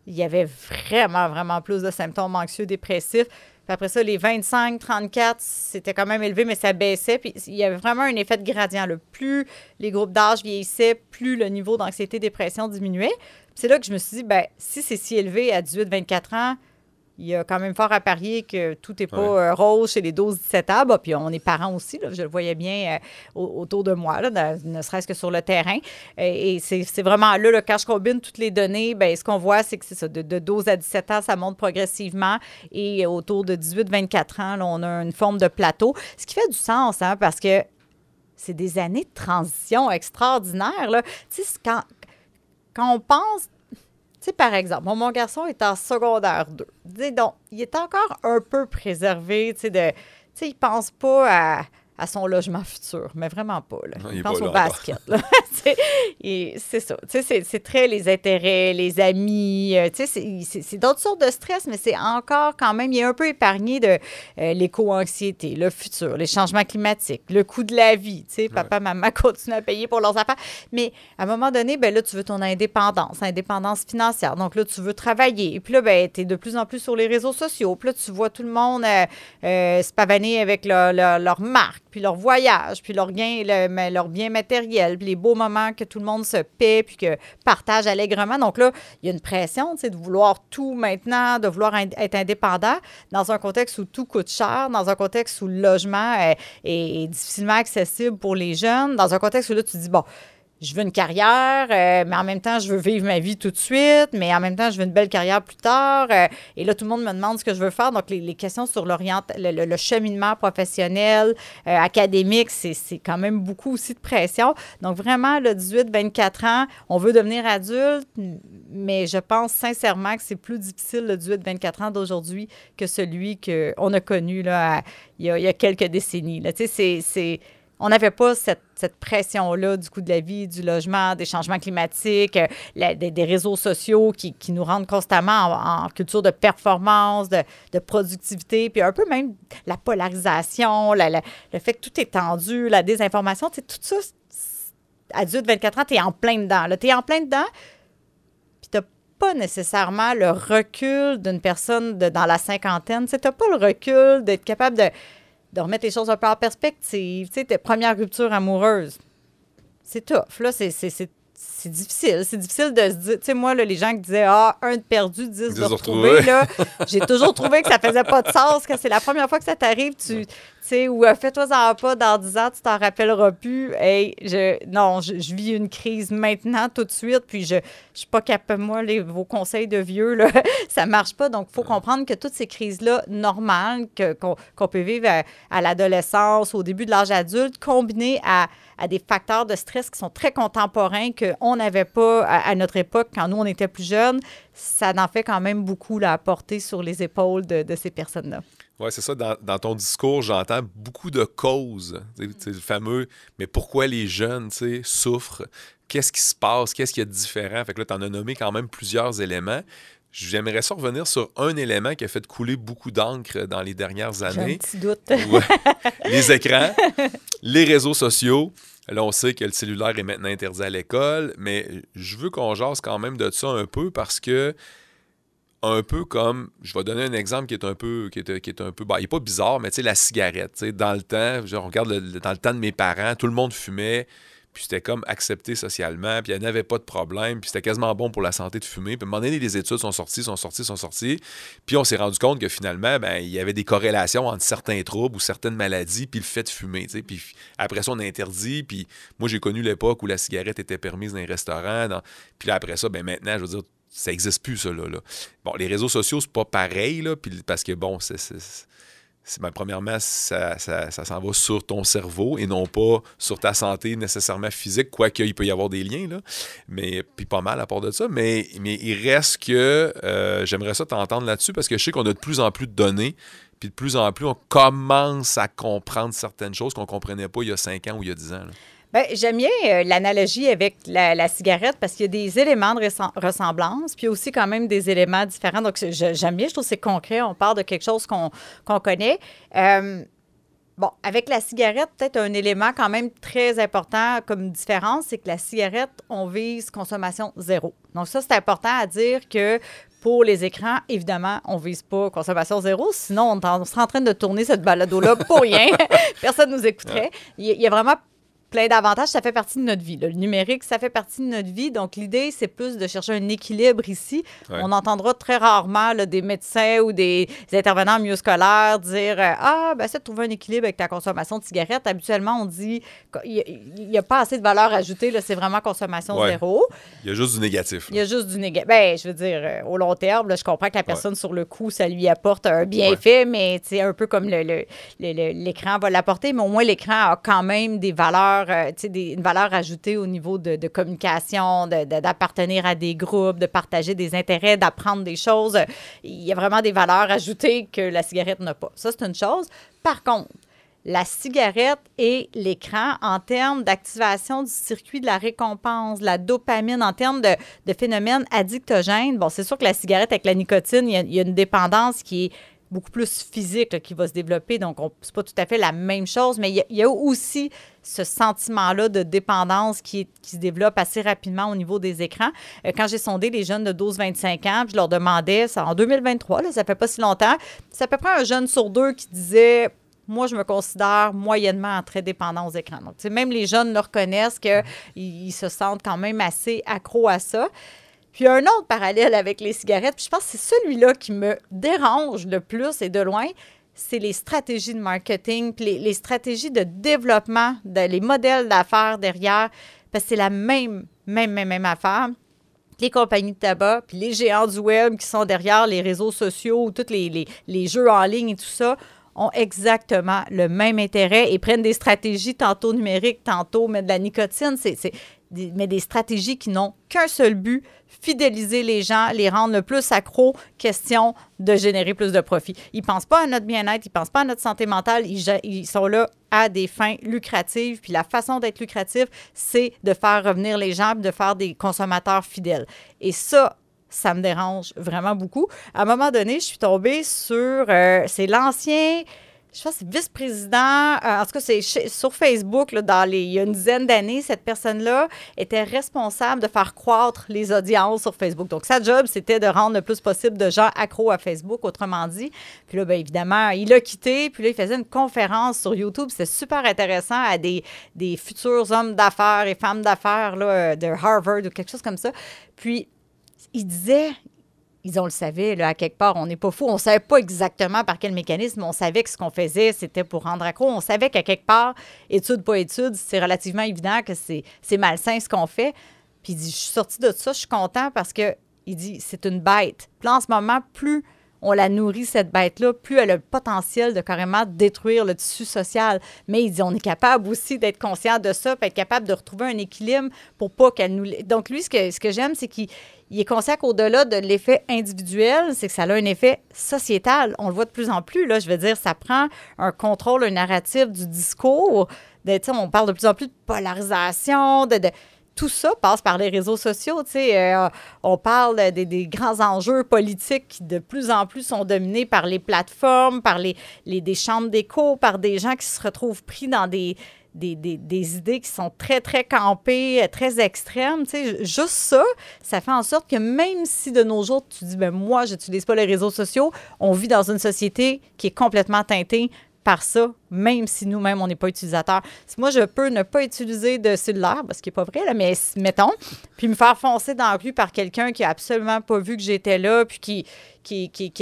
il y avait vraiment, vraiment plus de symptômes anxieux, dépressifs. Puis après ça, les 25-34, c'était quand même élevé, mais ça baissait. Puis il y avait vraiment un effet de gradient. Là. Plus les groupes d'âge vieillissaient, plus le niveau d'anxiété, dépression diminuait. Puis c'est là que je me suis dit, si c'est si élevé à 18-24 ans, il y a quand même fort à parier que tout n'est pas rose chez les 12-17 ans. Puis on est parents aussi, là, je le voyais bien autour de moi, là, ne serait-ce que sur le terrain. Et c'est vraiment là, quand je combine toutes les données, ce qu'on voit, c'est que c'est ça, de 12 à 17 ans, ça monte progressivement. Et autour de 18-24 ans, là, on a une forme de plateau. Ce qui fait du sens, hein, parce que c'est des années de transition extraordinaires. Là. Tu sais, quand on pense... Tu sais, par exemple, mon garçon est en secondaire 2. Donc, il est encore un peu préservé, tu sais, il ne pense pas à son logement futur, mais vraiment pas. Là. Non, il pense au là, basket. Là. Et c'est ça. C'est très les intérêts, les amis. C'est d'autres sortes de stress, mais c'est encore quand même, il est un peu épargné de l'éco-anxiété, le futur, les changements climatiques, le coût de la vie. Papa, maman continuent à payer pour leurs affaires. Mais à un moment donné, là, tu veux ton indépendance financière. Donc là, tu veux travailler. Et puis là, tu es de plus en plus sur les réseaux sociaux. Puis là, tu vois tout le monde se pavaner avec leur marque, puis leur voyage, puis leur bien matériel, puis les beaux moments que tout le monde se paie, puis que partage allègrement. Donc là, il y a une pression, de vouloir tout maintenant, de vouloir être indépendant dans un contexte où tout coûte cher, dans un contexte où le logement est difficilement accessible pour les jeunes, dans un contexte où là, tu dis, bon, je veux une carrière, mais en même temps, je veux vivre ma vie tout de suite, mais en même temps, je veux une belle carrière plus tard. Et là, tout le monde me demande ce que je veux faire. Donc, les questions sur le cheminement professionnel, académique, c'est quand même beaucoup aussi de pression. Donc, vraiment, le 18-24 ans, on veut devenir adulte, mais je pense sincèrement que c'est plus difficile, le 18-24 ans d'aujourd'hui, que celui qu'on a connu là, il y a quelques décennies. Là. Tu sais, on n'avait pas cette pression-là du coût de la vie, du logement, des changements climatiques, des réseaux sociaux qui nous rendent constamment en culture de performance, de productivité, puis un peu même la polarisation, le fait que tout est tendu, la désinformation, tu sais, tout ça, adulte, 24 ans, tu es en plein dedans. Tu es en plein dedans, puis tu n'as pas nécessairement le recul d'une personne dans la cinquantaine. Tu n'as pas le recul d'être capable de remettre les choses un peu en perspective. Tu sais, tes premières ruptures amoureuses, c'est tough. Là, c'est difficile. C'est difficile de se dire... Tu sais, moi, là, les gens qui disaient « Ah, 1 de perdu, 10 de retrouvé », là, j'ai toujours trouvé que ça faisait pas de sens. Quand c'est la première fois que ça t'arrive, tu sais, ou fais-toi-en pas, dans 10 ans, tu t'en rappelleras plus. Hey, je vis une crise maintenant, tout de suite, puis je suis pas capable, moi, vos conseils de vieux, là, ça marche pas. Donc, il faut comprendre que toutes ces crises-là, normales, qu'on peut vivre à l'adolescence, au début de l'âge adulte, combinées à des facteurs de stress qui sont très contemporains, qu'on n'avait pas à notre époque, quand nous, on était plus jeunes, ça en fait quand même beaucoup là, à porter sur les épaules de ces personnes-là. Oui, c'est ça. Dans ton discours, j'entends beaucoup de causes. C'est le fameux « mais pourquoi les jeunes souffrent? Qu'est-ce qui se passe? Qu'est-ce qu'il y a de différent? » Fait que là, tu en as nommé quand même plusieurs éléments. J'aimerais ça revenir sur un élément qui a fait couler beaucoup d'encre dans les dernières années. J'ai un petit doute. Ouais. Les écrans, les réseaux sociaux. Là, on sait que le cellulaire est maintenant interdit à l'école, mais je veux qu'on jase quand même de ça un peu parce que un peu comme, je vais donner un exemple qui est un peu, il n'est pas bizarre, mais tu sais, la cigarette. Dans le temps, on regarde dans le temps de mes parents, tout le monde fumait, puis c'était comme accepté socialement, puis il n'y en avait pas de problème, puis c'était quasiment bon pour la santé de fumer. Puis à un moment donné, les études sont sorties, puis on s'est rendu compte que finalement, il y avait des corrélations entre certains troubles ou certaines maladies, puis le fait de fumer. Puis après ça, on a interdit, puis moi, j'ai connu l'époque où la cigarette était permise dans les restaurants, puis là, après ça, maintenant, je veux dire, ça n'existe plus, ça, là. Bon, les réseaux sociaux, c'est pas pareil, là, parce que, bon, premièrement, ça s'en va sur ton cerveau et non pas sur ta santé nécessairement physique, quoique il peut y avoir des liens, là. Mais, puis pas mal à part de ça. Mais il reste que j'aimerais ça t'entendre là-dessus parce que je sais qu'on a de plus en plus de données, puis de plus en plus, on commence à comprendre certaines choses qu'on ne comprenait pas il y a 5 ans ou il y a 10 ans, là. Bien, j'aime bien l'analogie avec la cigarette parce qu'il y a des éléments de ressemblance, puis aussi quand même des éléments différents. Donc, j'aime bien, je trouve que c'est concret. On parle de quelque chose qu'on connaît. Bon, avec la cigarette, peut-être un élément quand même très important comme différence, c'est que la cigarette, on vise consommation zéro. Donc ça, c'est important à dire que pour les écrans, évidemment, on ne vise pas consommation zéro, sinon on serait en train de tourner cette balado-là pour rien. Personne ne nous écouterait. Il y a vraiment plein d'avantages, ça fait partie de notre vie. Le numérique, ça fait partie de notre vie. Donc, l'idée, c'est plus de chercher un équilibre ici. Ouais. On entendra très rarement là, des médecins ou des intervenants en milieu scolaire dire « Ah, ben ça, de trouver un équilibre avec ta consommation de cigarettes. » Habituellement, on dit qu'il n'y a pas assez de valeur ajoutée. Là, c'est vraiment consommation zéro. Il y a juste du négatif. Il y a juste du négatif. Ben, je veux dire, au long terme, là, je comprends que la personne sur le coup, ça lui apporte un bienfait, mais c'est un peu comme l'écran va l'apporter. Mais au moins, l'écran a quand même des valeurs une valeur ajoutée au niveau de communication, d'appartenir à des groupes, de partager des intérêts, d'apprendre des choses. Il y a vraiment des valeurs ajoutées que la cigarette n'a pas. Ça, c'est une chose. Par contre, la cigarette et l'écran, en termes d'activation du circuit de la récompense, la dopamine, en termes de phénomènes addictogènes, bon, c'est sûr que la cigarette avec la nicotine, il y a une dépendance qui est beaucoup plus physique là, qui va se développer. Donc, c'est pas tout à fait la même chose, mais il y a aussi ce sentiment-là de dépendance qui se développe assez rapidement au niveau des écrans. Quand j'ai sondé les jeunes de 12-25 ans, puis je leur demandais, ça, en 2023, là, ça fait pas si longtemps, c'est à peu près un jeune sur 2 qui disait « Moi, je me considère moyennement très dépendant aux écrans. » Donc, même les jeunes le reconnaissent qu'ils se sentent quand même assez accros à ça. Puis, un autre parallèle avec les cigarettes, puis je pense que c'est celui-là qui me dérange le plus et de loin, c'est les stratégies de marketing, puis les stratégies de développement, les modèles d'affaires derrière. parce que c'est la même affaire. Les compagnies de tabac, puis les géants du web qui sont derrière les réseaux sociaux, tous les jeux en ligne et tout ça, ont exactement le même intérêt et prennent des stratégies tantôt numériques, tantôt mettre de la nicotine. Mais des stratégies qui n'ont qu'un seul but, fidéliser les gens, les rendre le plus accros, question de générer plus de profit. Ils ne pensent pas à notre bien-être, ils ne pensent pas à notre santé mentale, ils sont là à des fins lucratives. Puis la façon d'être lucratif, c'est de faire revenir les gens, de faire des consommateurs fidèles. Et ça me dérange vraiment beaucoup. À un moment donné, je suis tombée sur... c'est l'ancien... Je pense que c'est vice-président, en tout cas, c'est sur Facebook, là, il y a une dizaine d'années, cette personne-là était responsable de faire croître les audiences sur Facebook. Donc, sa job, c'était de rendre le plus possible de gens accros à Facebook, autrement dit. Puis là, bien évidemment, il a quitté, puis là, il faisait une conférence sur YouTube. C'était super intéressant à des futurs hommes d'affaires et femmes d'affaires là, de Harvard ou quelque chose comme ça. Puis, il disait... on le savait, là, à quelque part, on n'est pas fou. On ne savait pas exactement par quel mécanisme. On savait que ce qu'on faisait, c'était pour rendre accro. On savait qu'à quelque part, étude, pas étude, c'est relativement évident que c'est malsain ce qu'on fait. Puis il dit, je suis sortie de ça, je suis content parce que il dit, c'est une bête. Puis là, en ce moment, plus on la nourrit, cette bête-là, plus elle a le potentiel de carrément détruire le tissu social. Mais il dit, on est capable aussi d'être conscient de ça, puis être capable de retrouver un équilibre pour pas qu'elle nous... Donc lui, ce que j'aime, c'est qu'il est conscient qu'au-delà de l'effet individuel, c'est que ça a un effet sociétal. On le voit de plus en plus, là. Je veux dire, ça prend un contrôle, un narratif du discours. On parle de plus en plus de polarisation, tout ça passe par les réseaux sociaux. On parle des grands enjeux politiques qui de plus en plus sont dominés par les plateformes, par des chambres d'écho, par des gens qui se retrouvent pris dans des idées qui sont très, très campées, très extrêmes. Juste ça fait en sorte que même si de nos jours, tu dis, moi, je n'utilise pas les réseaux sociaux, on vit dans une société qui est complètement teintée par ça, même si nous-mêmes, on n'est pas utilisateurs. Si moi, je peux ne pas utiliser de cellulaire, parce qu'il n'est pas vrai, là, mais mettons, puis me faire foncer dans la rue par quelqu'un qui n'a absolument pas vu que j'étais là, puis qui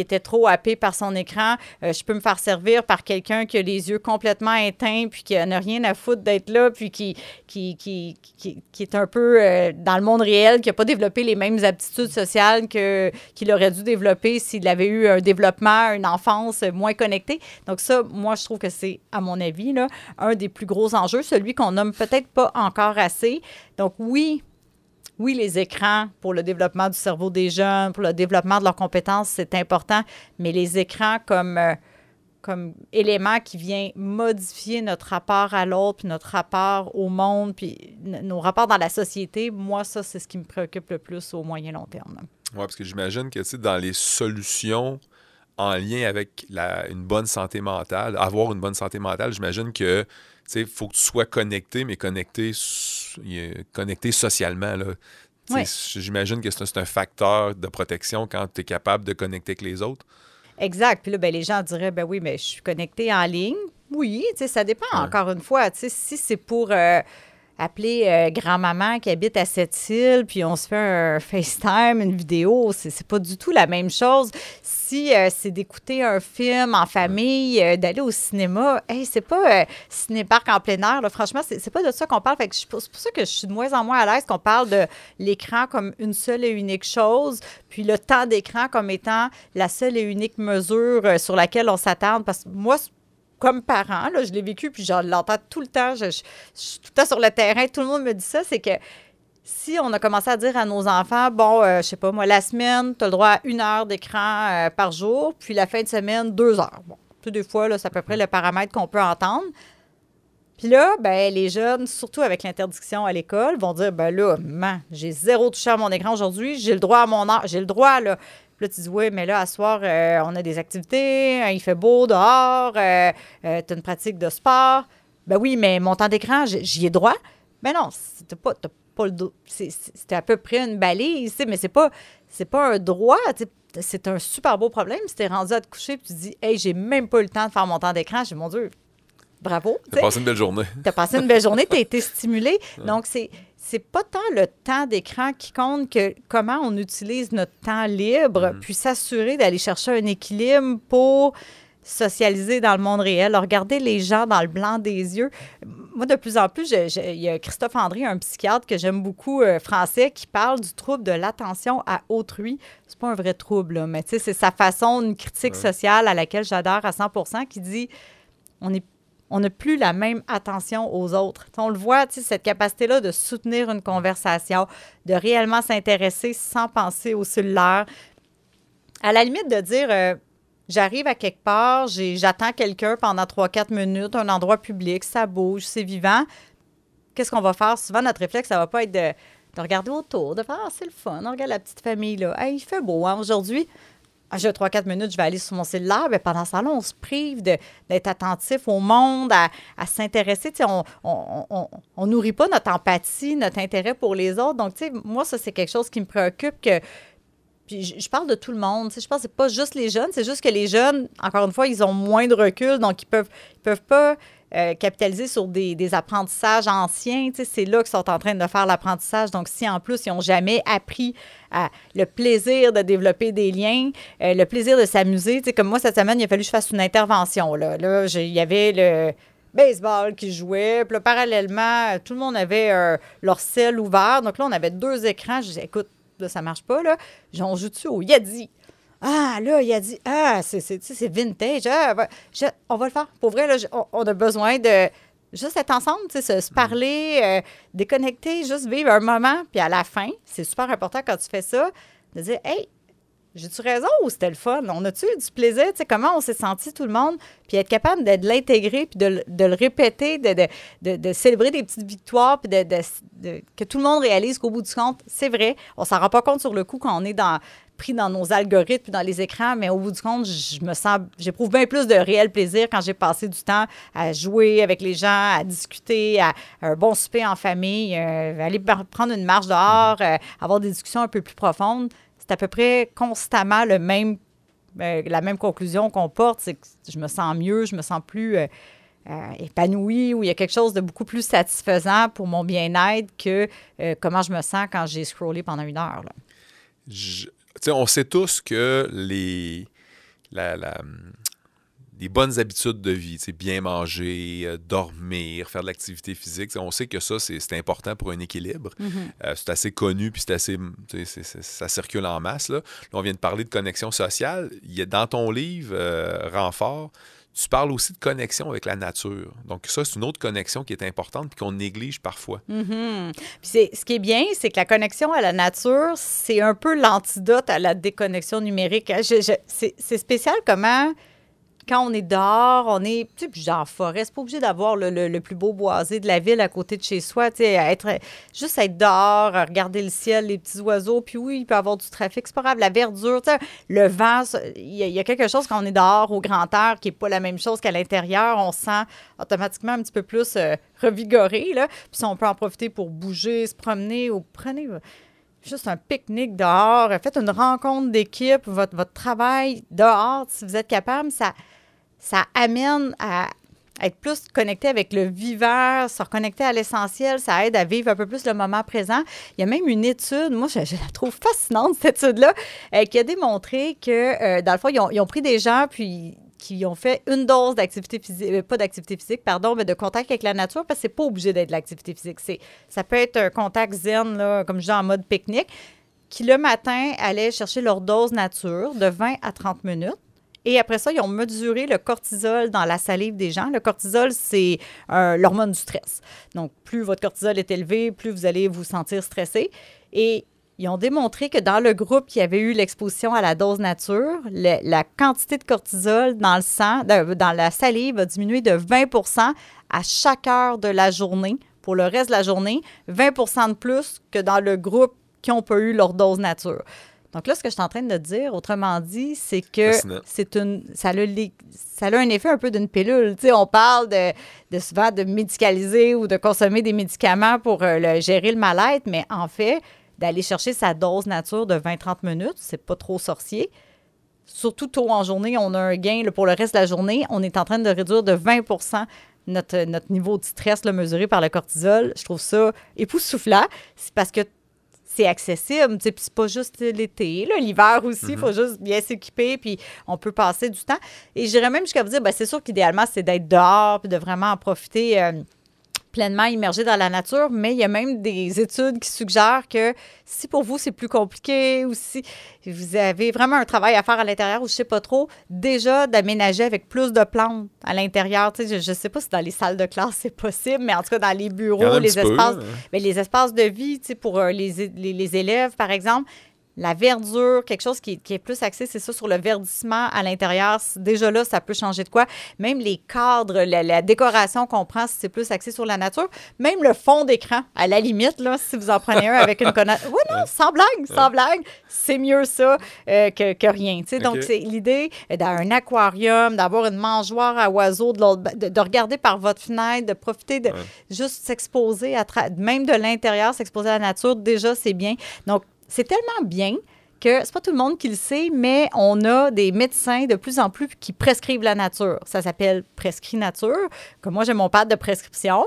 était trop happé par son écran, je peux me faire servir par quelqu'un qui a les yeux complètement éteints, puis qui n'a rien à foutre d'être là, puis qui est un peu dans le monde réel, qui n'a pas développé les mêmes aptitudes sociales qu'il aurait dû développer s'il avait eu un développement, une enfance moins connectée. Donc ça, moi, je trouve que c'est, à mon avis, là, un des plus gros enjeux, celui qu'on nomme peut-être pas encore assez. Donc oui, les écrans pour le développement du cerveau des jeunes, pour le développement de leurs compétences, c'est important, mais les écrans comme élément qui vient modifier notre rapport à l'autre, puis notre rapport au monde, puis nos rapports dans la société, moi, ça, c'est ce qui me préoccupe le plus au moyen long terme. Oui, parce que j'imagine que dans les solutions en lien avec une bonne santé mentale, avoir une bonne santé mentale, j'imagine que il faut que tu sois connecté, mais connecté socialement. Là. Oui. J'imagine que c'est un facteur de protection quand tu es capable de connecter avec les autres. Exact. Puis là, les gens diraient, oui, mais je suis connecté en ligne. Oui, ça dépend encore une fois. Si c'est pour appeler grand-maman qui habite à Sept-Îles, puis on se fait un FaceTime, une vidéo, c'est pas du tout la même chose. Si c'est d'écouter un film en famille, d'aller au cinéma, c'est pas ciné-parc en plein air, là, franchement, c'est pas de ça qu'on parle. Fait que c'est pour ça que je suis de moins en moins à l'aise qu'on parle de l'écran comme une seule et unique chose, puis le temps d'écran comme étant la seule et unique mesure sur laquelle on s'attarde. Parce que moi, comme parent, là, je l'ai vécu, puis je l'entends tout le temps, je suis tout le temps sur le terrain, tout le monde me dit ça, c'est que si on a commencé à dire à nos enfants, je sais pas moi, la semaine, tu as le droit à 1 heure d'écran par jour, puis la fin de semaine, 2 heures. Bon, des fois, là, c'est à peu près le paramètre qu'on peut entendre. Puis là, les jeunes, surtout avec l'interdiction à l'école, vont dire, j'ai 0 touché à mon écran aujourd'hui, j'ai le droit à mon heure, j'ai le droit, là. Puis là, tu dis, oui, mais là, à soir, on a des activités, il fait beau dehors, tu as une pratique de sport. Oui, mais mon temps d'écran, j'y ai droit. Non, t'as pas le droit. C'est à peu près une balise, mais c'est pas un droit. C'est un super beau problème. Si t'es rendu à te coucher et tu dis, hey, j'ai même pas eu le temps de faire mon temps d'écran, j'ai mon Dieu, bravo. T'as passé une belle journée. T'as passé une belle journée, t'as été stimulé. Donc, c'est pas tant le temps d'écran qui compte que comment on utilise notre temps libre, puis s'assurer d'aller chercher un équilibre pour socialiser dans le monde réel, regarder les gens dans le blanc des yeux. moi, de plus en plus, il y a Christophe André, un psychiatre que j'aime beaucoup, français, qui parle du trouble de l'attention à autrui. C'est pas un vrai trouble, là, mais tu sais, c'est sa façon, une critique sociale à laquelle j'adhère à 100%, qui dit on n'a plus la même attention aux autres. T'sais, on le voit, cette capacité-là de soutenir une conversation, de réellement s'intéresser sans penser au cellulaire. À la limite de dire, j'arrive à quelque part, j'attends quelqu'un pendant 3-4 minutes, un endroit public, ça bouge, c'est vivant. Qu'est-ce qu'on va faire? Souvent, notre réflexe, ça va pas être de regarder autour, de faire « Ah, c'est le fun, on regarde la petite famille, là. Hey, il fait beau, hein, aujourd'hui. » J'ai 3-4 minutes, je vais aller sur mon cellulaire. Bien, pendant ce temps-là, on se prive d'être attentif au monde, à s'intéresser. On nourrit pas notre empathie, notre intérêt pour les autres. Donc, moi, ça, c'est quelque chose qui me préoccupe. Puis je parle de tout le monde. Je pense que c'est pas juste les jeunes. C'est juste que les jeunes, encore une fois, ils ont moins de recul. Donc, ils peuvent pas capitaliser sur des apprentissages anciens. C'est là qu'ils sont en train de faire l'apprentissage. Donc, si en plus, ils n'ont jamais appris le plaisir de développer des liens, le plaisir de s'amuser. Comme moi, cette semaine, il a fallu que je fasse une intervention. Là, il y avait le baseball qui jouait. Puis là, parallèlement, tout le monde avait leur cell ouvert. Donc là, on avait 2 écrans. Je disais, écoute, là, ça marche pas. Là. On joue-tu au Yadi? Ah, là, il a dit, c'est vintage. On va le faire. Pour vrai, là, on a besoin de juste être ensemble, se parler, déconnecter, juste vivre un moment. Puis à la fin, c'est super important quand tu fais ça, de dire, hey, j'ai-tu raison ou c'était le fun? On a-tu eu du plaisir? Comment on s'est senti tout le monde? Puis être capable de l'intégrer, puis de le répéter, de célébrer des petites victoires, puis que tout le monde réalise qu'au bout du compte, c'est vrai. On s'en rend pas compte sur le coup quand on est pris dans nos algorithmes, puis dans les écrans, mais au bout du compte, j'éprouve bien plus de réel plaisir quand j'ai passé du temps à jouer avec les gens, à discuter, à un bon souper en famille, aller prendre une marche dehors, avoir des discussions un peu plus profondes. C'est à peu près constamment la même conclusion qu'on porte, c'est que je me sens mieux, je me sens plus épanouie, ou il y a quelque chose de beaucoup plus satisfaisant pour mon bien-être que comment je me sens quand j'ai scrollé pendant 1 heure. Là. On sait tous que les bonnes habitudes de vie, bien manger, dormir, faire de l'activité physique, on sait que ça, c'est important pour un équilibre. C'est assez connu, puis ça circule en masse. Là, on vient de parler de connexion sociale. Dans ton livre, Renfort, tu parles aussi de connexion avec la nature. Donc ça, c'est une autre connexion qui est importante puis qu'on néglige parfois. Puis ce qui est bien, c'est que la connexion à la nature, c'est un peu l'antidote à la déconnexion numérique. C'est spécial comment... Quand on est dehors, on est en forêt, c'est pas obligé d'avoir le plus beau boisé de la ville à côté de chez soi. Juste être dehors, regarder le ciel, les petits oiseaux, puis oui, il peut y avoir du trafic, c'est pas grave. La verdure, le vent, il y a quelque chose quand on est dehors au grand air qui n'est pas la même chose qu'à l'intérieur. On se sent automatiquement un petit peu plus revigoré. Là. Puis si on peut en profiter pour bouger, se promener ou prenez... juste un pique-nique dehors, faites une rencontre d'équipe, votre travail dehors, si vous êtes capable, ça amène à être plus connecté avec le vivant, se reconnecter à l'essentiel, ça aide à vivre un peu plus le moment présent. Il y a même une étude, moi je la trouve fascinante cette étude-là, qui a démontré que, dans le fond, ils ont pris des gens, puis qui ont fait une dose d'activité physique, pas d'activité physique, pardon, mais de contact avec la nature, parce que c'est pas obligé d'être de l'activité physique. Ça peut être un contact zen, là, comme je dis, en mode pique-nique, qui le matin allaient chercher leur dose nature de 20 à 30 minutes. Et après ça, ils ont mesuré le cortisol dans la salive des gens. Le cortisol, c'est l'hormone du stress. Donc, plus votre cortisol est élevé, plus vous allez vous sentir stressé. Et ils ont démontré que dans le groupe qui avait eu l'exposition à la dose nature, la quantité de cortisol dans le sang, dans la salive, a diminué de 20 % à chaque heure de la journée. Pour le reste de la journée, 20 % de plus que dans le groupe qui n'ont pas eu leur dose nature. Donc là, ce que je suis en train de dire, autrement dit, c'est que ça a un effet un peu d'une pilule. Tu sais, on parle souvent de médicaliser ou de consommer des médicaments pour gérer le mal-être, mais en fait, d'aller chercher sa dose nature de 20-30 minutes, c'est pas trop sorcier. Surtout tôt en journée, on a un gain pour le reste de la journée. On est en train de réduire de 20 % notre niveau de stress là, mesuré par le cortisol. Je trouve ça époustouflant. C'est parce que c'est accessible. Puis c'est pas juste l'été. Là, l'hiver aussi, il faut juste bien s'équiper, puis on peut passer du temps. Et j'irais même jusqu'à vous dire, c'est sûr qu'idéalement, c'est d'être dehors, puis de vraiment en profiter pleinement immergé dans la nature, mais il y a même des études qui suggèrent que si pour vous, c'est plus compliqué ou si vous avez vraiment un travail à faire à l'intérieur ou je sais pas trop, déjà d'aménager avec plus de plantes à l'intérieur. Tu sais, je sais pas si dans les salles de classe, c'est possible, mais en tout cas, dans les bureaux, les espaces, les espaces de vie, tu sais, pour les élèves, par exemple, la verdure, quelque chose qui est plus axé, c'est ça, sur le verdissement à l'intérieur. Déjà là, ça peut changer de quoi. Même les cadres, la décoration qu'on prend, si c'est plus axé sur la nature. Même le fond d'écran, à la limite, là, si vous en prenez un avec une connaissance. Oui, non, sans blague, c'est mieux ça que rien. Tu sais. Donc, c'est l'idée d'un aquarium, d'avoir une mangeoire à oiseaux, de regarder par votre fenêtre, de profiter de juste s'exposer, même de l'intérieur, s'exposer à la nature. Déjà, c'est bien. Donc, c'est tellement bien que c'est pas tout le monde qui le sait, mais on a des médecins de plus en plus qui prescrivent la nature. Ça s'appelle Prescrit Nature. Comme moi, j'ai mon pad de prescription.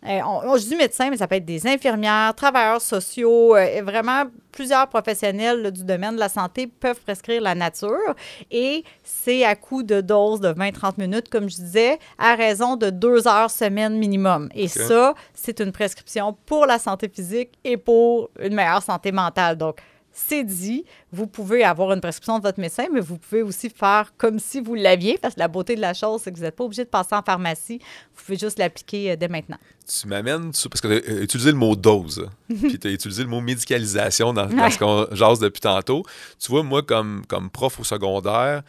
Je dis médecin, mais ça peut être des infirmières, travailleurs sociaux, vraiment plusieurs professionnels du domaine de la santé peuvent prescrire la nature. Et c'est à coup de dose de 20-30 minutes, comme je disais, à raison de 2 heures semaine minimum. Et ça, c'est une prescription pour la santé physique et pour une meilleure santé mentale. Donc, c'est dit, vous pouvez avoir une prescription de votre médecin, mais vous pouvez aussi faire comme si vous l'aviez, parce que la beauté de la chose, c'est que vous n'êtes pas obligé de passer en pharmacie. Vous pouvez juste l'appliquer dès maintenant. Tu m'amènes, parce que tu as utilisé le mot dose, puis tu as utilisé le mot médicalisation dans ce qu'on jase depuis tantôt. Tu vois, moi, comme prof au secondaire,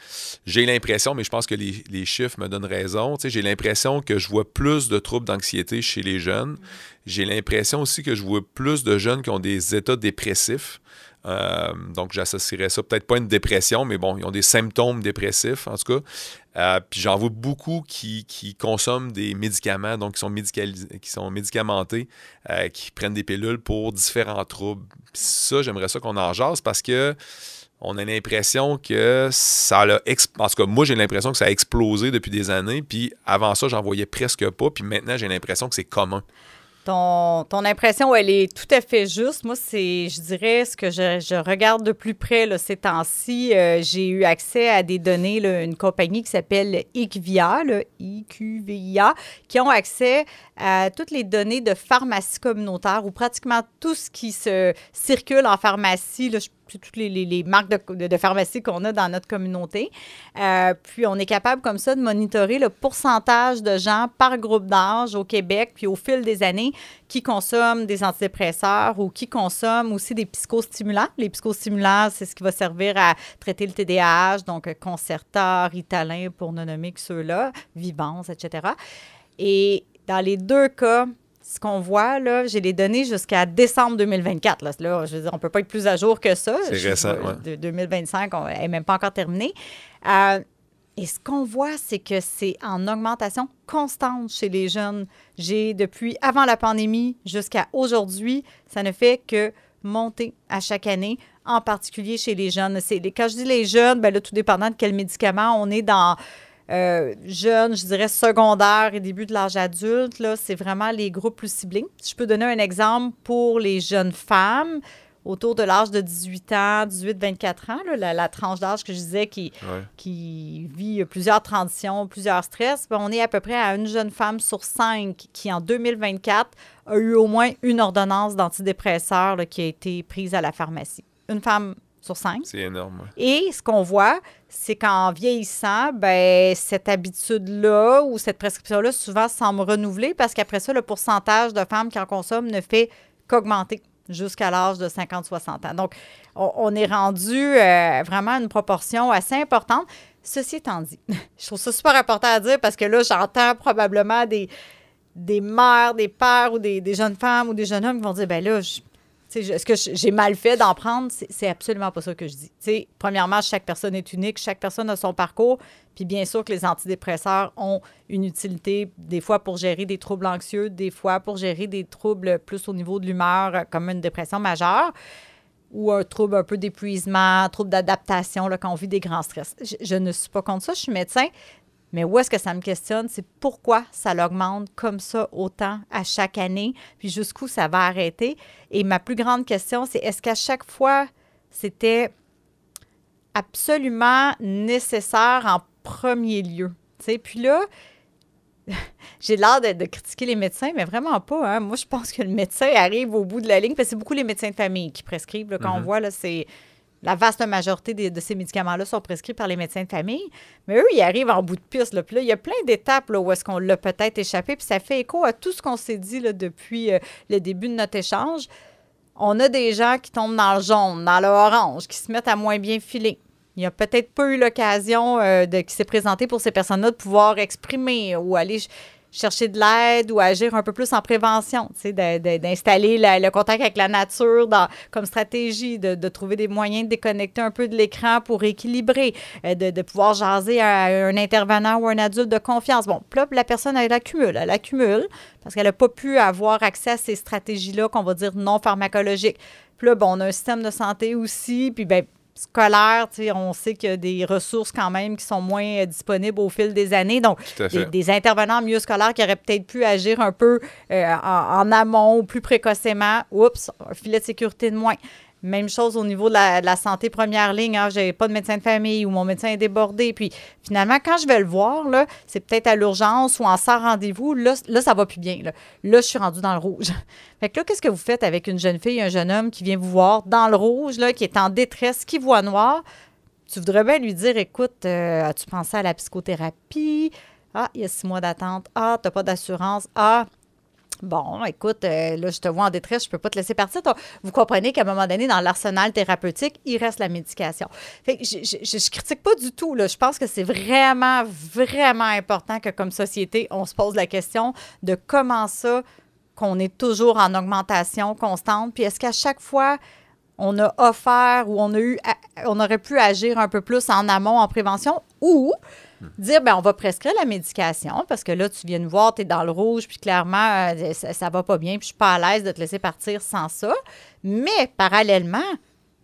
j'ai l'impression, mais je pense que les chiffres me donnent raison, j'ai l'impression que je vois plus de troubles d'anxiété chez les jeunes. J'ai l'impression aussi que je vois plus de jeunes qui ont des états dépressifs. Donc, j'associerais ça peut-être pas à une dépression, mais bon, ils ont des symptômes dépressifs, en tout cas. Puis j'en vois beaucoup qui consomment des médicaments, donc qui sont médicamentés, qui prennent des pilules pour différents troubles. Puis ça, j'aimerais ça qu'on en jase parce que on a l'impression que ça a... En tout cas, moi, j'ai l'impression que ça a explosé depuis des années. Puis avant ça, j'en voyais presque pas. Puis maintenant, j'ai l'impression que c'est commun. Ton impression, elle est tout à fait juste. Moi, c'est, je dirais, ce que je regarde de plus près là, ces temps-ci. J'ai eu accès à des données, là, une compagnie qui s'appelle IQVIA, IQVIA, qui ont accès à toutes les données de pharmacie communautaire ou pratiquement tout ce qui se circule en pharmacie, là, toutes les marques de pharmacie qu'on a dans notre communauté. Puis, on est capable comme ça de monitorer le pourcentage de gens par groupe d'âge au Québec, puis au fil des années, qui consomment des antidépresseurs ou qui consomment aussi des psychostimulants. Les psychostimulants, c'est ce qui va servir à traiter le TDAH, donc Concerta, Ritalin, pour ne nommer que ceux-là, Vivance, etc. Et dans les deux cas, ce qu'on voit, là, j'ai les données jusqu'à décembre 2024. Là, je veux dire, on ne peut pas être plus à jour que ça. C'est récent, oui. 2025, elle n'est même pas encore terminée. Et ce qu'on voit, c'est que c'est en augmentation constante chez les jeunes. Depuis avant la pandémie jusqu'à aujourd'hui, ça ne fait que monter à chaque année, en particulier chez les jeunes. Quand je dis les jeunes, bien là, tout dépendant de quel médicament, on est dans... jeunes, je dirais secondaire et début de l'âge adulte, là, c'est vraiment les groupes plus ciblés. Si je peux donner un exemple pour les jeunes femmes, autour de l'âge de 18 ans, 18-24 ans, là, la tranche d'âge que je disais qui vit plusieurs transitions, plusieurs stress, on est à peu près à une jeune femme sur 5 qui, en 2024, a eu au moins une ordonnance d'antidépresseur là, qui a été prise à la pharmacie. Une femme sur 5. C'est énorme. Ouais. Et ce qu'on voit, c'est qu'en vieillissant, ben, cette habitude-là ou cette prescription-là, souvent, semble renouveler parce qu'après ça, le pourcentage de femmes qui en consomment ne fait qu'augmenter jusqu'à l'âge de 50-60 ans. Donc, on est rendu vraiment à une proportion assez importante. Ceci étant dit, je trouve ça super important à dire parce que là, j'entends probablement des mères, des pères ou des jeunes femmes ou des jeunes hommes qui vont dire, ben là, est-ce que j'ai mal fait d'en prendre? C'est absolument pas ça que je dis. T'sais, premièrement, chaque personne est unique, chaque personne a son parcours. Puis bien sûr que les antidépresseurs ont une utilité, des fois pour gérer des troubles anxieux, des fois pour gérer des troubles plus au niveau de l'humeur, comme une dépression majeure, ou un trouble un peu d'épuisement, un trouble d'adaptation là, quand on vit des grands stress. Je ne suis pas contre ça, je suis médecin. Mais où est-ce que ça me questionne, c'est pourquoi ça l'augmente comme ça autant à chaque année, puis jusqu'où ça va arrêter. Et ma plus grande question, c'est est-ce qu'à chaque fois, c'était absolument nécessaire en premier lieu? T'sais? Puis là, j'ai l'air de critiquer les médecins, mais vraiment pas. Hein. Moi, je pense que le médecin arrive au bout de la ligne, parce que c'est beaucoup les médecins de famille qui prescrivent. Là, quand on voit, là, c'est la vaste majorité de ces médicaments-là sont prescrits par les médecins de famille. Mais eux, ils arrivent en bout de piste. Là. Puis là, il y a plein d'étapes là, où est-ce qu'on l'a peut-être échappé. Puis ça fait écho à tout ce qu'on s'est dit là, depuis le début de notre échange. On a des gens qui tombent dans le jaune, dans l'orange, qui se mettent à moins bien filer. Il n'y a peut-être pas eu l'occasion qui s'est présentée pour ces personnes-là de pouvoir exprimer ou aller chercher de l'aide ou agir un peu plus en prévention, d'installer le contact avec la nature comme stratégie, de trouver des moyens de déconnecter un peu de l'écran pour équilibrer, de pouvoir jaser à un intervenant ou un adulte de confiance. Bon, puis là, la personne, elle accumule parce qu'elle n'a pas pu avoir accès à ces stratégies-là qu'on va dire non pharmacologiques. Puis là, bon, on a un système de santé aussi, puis bien, scolaire, on sait qu'il y a des ressources quand même qui sont moins disponibles au fil des années. Donc, des intervenants en milieu scolaire qui auraient peut-être pu agir un peu en amont ou plus précocement. Oups, un filet de sécurité de moins. Même chose au niveau de la santé première ligne. Je n'ai pas de médecin de famille ou mon médecin est débordé. Puis finalement, quand je vais le voir, là, c'est peut-être à l'urgence ou en sans rendez-vous. Là, ça va plus bien. Là, je suis rendue dans le rouge. Fait que là, qu'est-ce que vous faites avec une jeune fille, un jeune homme qui vient vous voir dans le rouge, là, qui est en détresse, qui voit noir? Tu voudrais bien lui dire, écoute, as-tu pensé à la psychothérapie? Ah, il y a 6 mois d'attente. Ah, tu n'as pas d'assurance. Ah, bon, écoute, là, je te vois en détresse, je ne peux pas te laisser partir. Vous comprenez qu'à un moment donné, dans l'arsenal thérapeutique, il reste la médication. Fait que je ne critique pas du tout. Là. Je pense que c'est vraiment, vraiment important que, comme société, on se pose la question de comment ça qu'on est toujours en augmentation constante. Puis est-ce qu'à chaque fois, on a offert ou on aurait pu agir un peu plus en amont, en prévention, ou dire, bien, on va prescrire la médication parce que là, tu viens nous voir, tu es dans le rouge, puis clairement, ça va pas bien, puis je suis pas à l'aise de te laisser partir sans ça. Mais parallèlement,